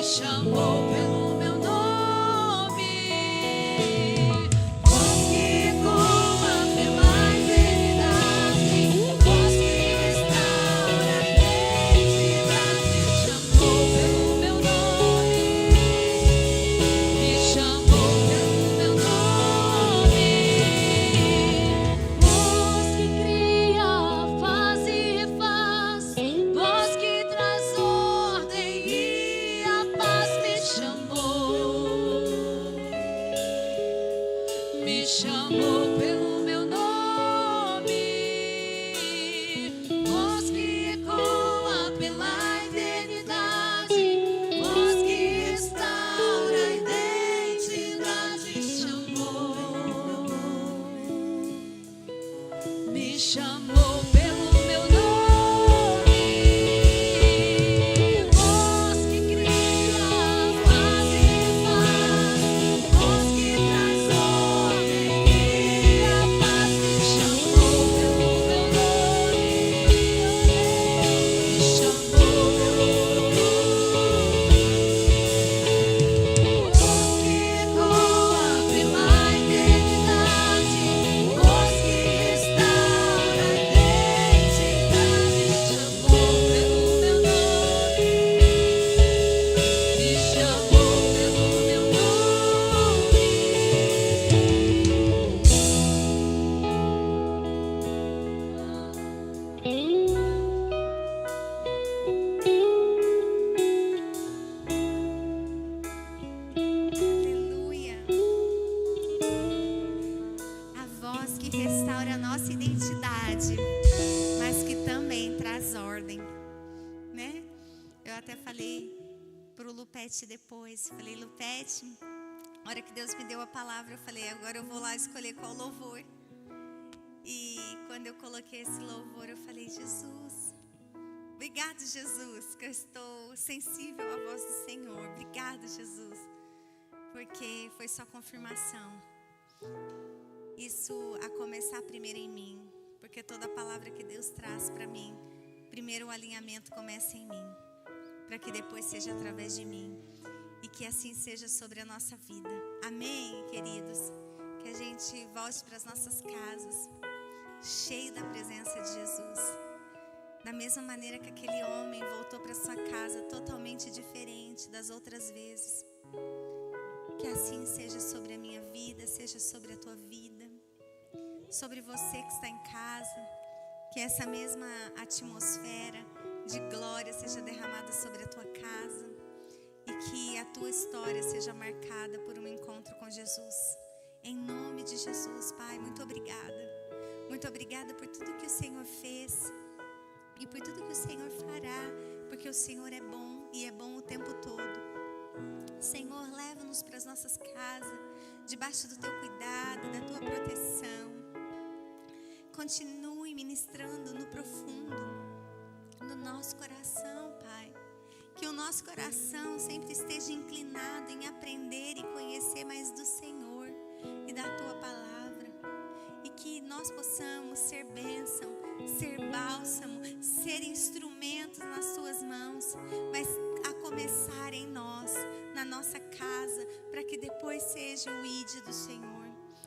chamou pelo meu nome. Voz que ecoa pela eternidade, voz que restaura a identidade. Chamou pelo meu nome, me chamou pelo meu nome. Voz que cria, faz e refaz, voz que traz ordem e a paz. Me chamou pelo meu nome. Voz que ecoa pela eternidade, voz que restaura a identidade. Me chamou pelo meu nome. Voz que cria, faz e refaz, voz que traz ordem e a paz. Me chamou pelo meu nome. Me chamou pelo meu nome. Voz que ecoa pela eternidade, voz que restaura a identidade. Me chamou pelo meu nome. Me chamou pelo meu Aleluia. A voz que restaura a nossa identidade, mas que também traz ordem, né? Eu até falei pro Lupete depois, falei, Lupete, a hora que Deus me deu a palavra, eu falei, agora eu vou lá escolher qual louvor. E quando eu coloquei esse louvor, eu falei, Jesus, obrigado, Jesus, que eu estou sensível à voz do Senhor. Obrigado, Jesus, porque foi só confirmação. Isso a começar primeiro em mim, porque toda palavra que Deus traz para mim, primeiro o alinhamento começa em mim, para que depois seja através de mim, e que assim seja sobre a nossa vida. Amém, queridos? Que a gente volte para as nossas casas, cheio da presença de Jesus, da mesma maneira que aquele homem voltou para sua casa totalmente diferente das outras vezes. Que assim seja sobre a minha vida, seja sobre a tua vida, sobre você que está em casa. Que essa mesma atmosfera de glória seja derramada sobre a tua casa, e que a tua história seja marcada por um encontro com Jesus. Em nome de Jesus, Pai, muito obrigada. Muito obrigada por tudo que o Senhor fez e por tudo que o Senhor fará, porque o Senhor é bom e é bom o tempo todo. Senhor, leva-nos para as nossas casas, debaixo do teu cuidado, da tua proteção. Continue ministrando no profundo do nosso coração, Pai. Que o nosso coração sempre esteja inclinado em aprender e conhecer mais do Senhor e da tua palavra. E que nós possamos ser bênção, ser bálsamo, ser instrumentos nas suas mãos, mas a começar em nós, na nossa casa, para que depois seja o ID do Senhor.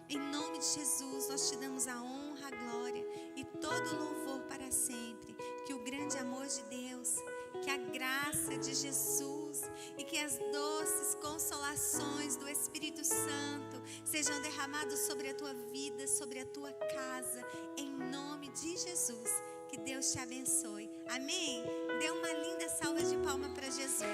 Em nome de Jesus, nós te damos a honra, a glória e todo o louvor para sempre. Que o grande amor de Deus, que a graça de Jesus e que as doces consolações do Espírito Santo sejam derramados sobre a tua vida, sobre a tua casa, em nome de Jesus. Que Deus te abençoe. Amém? Dê uma linda salva de palmas para Jesus.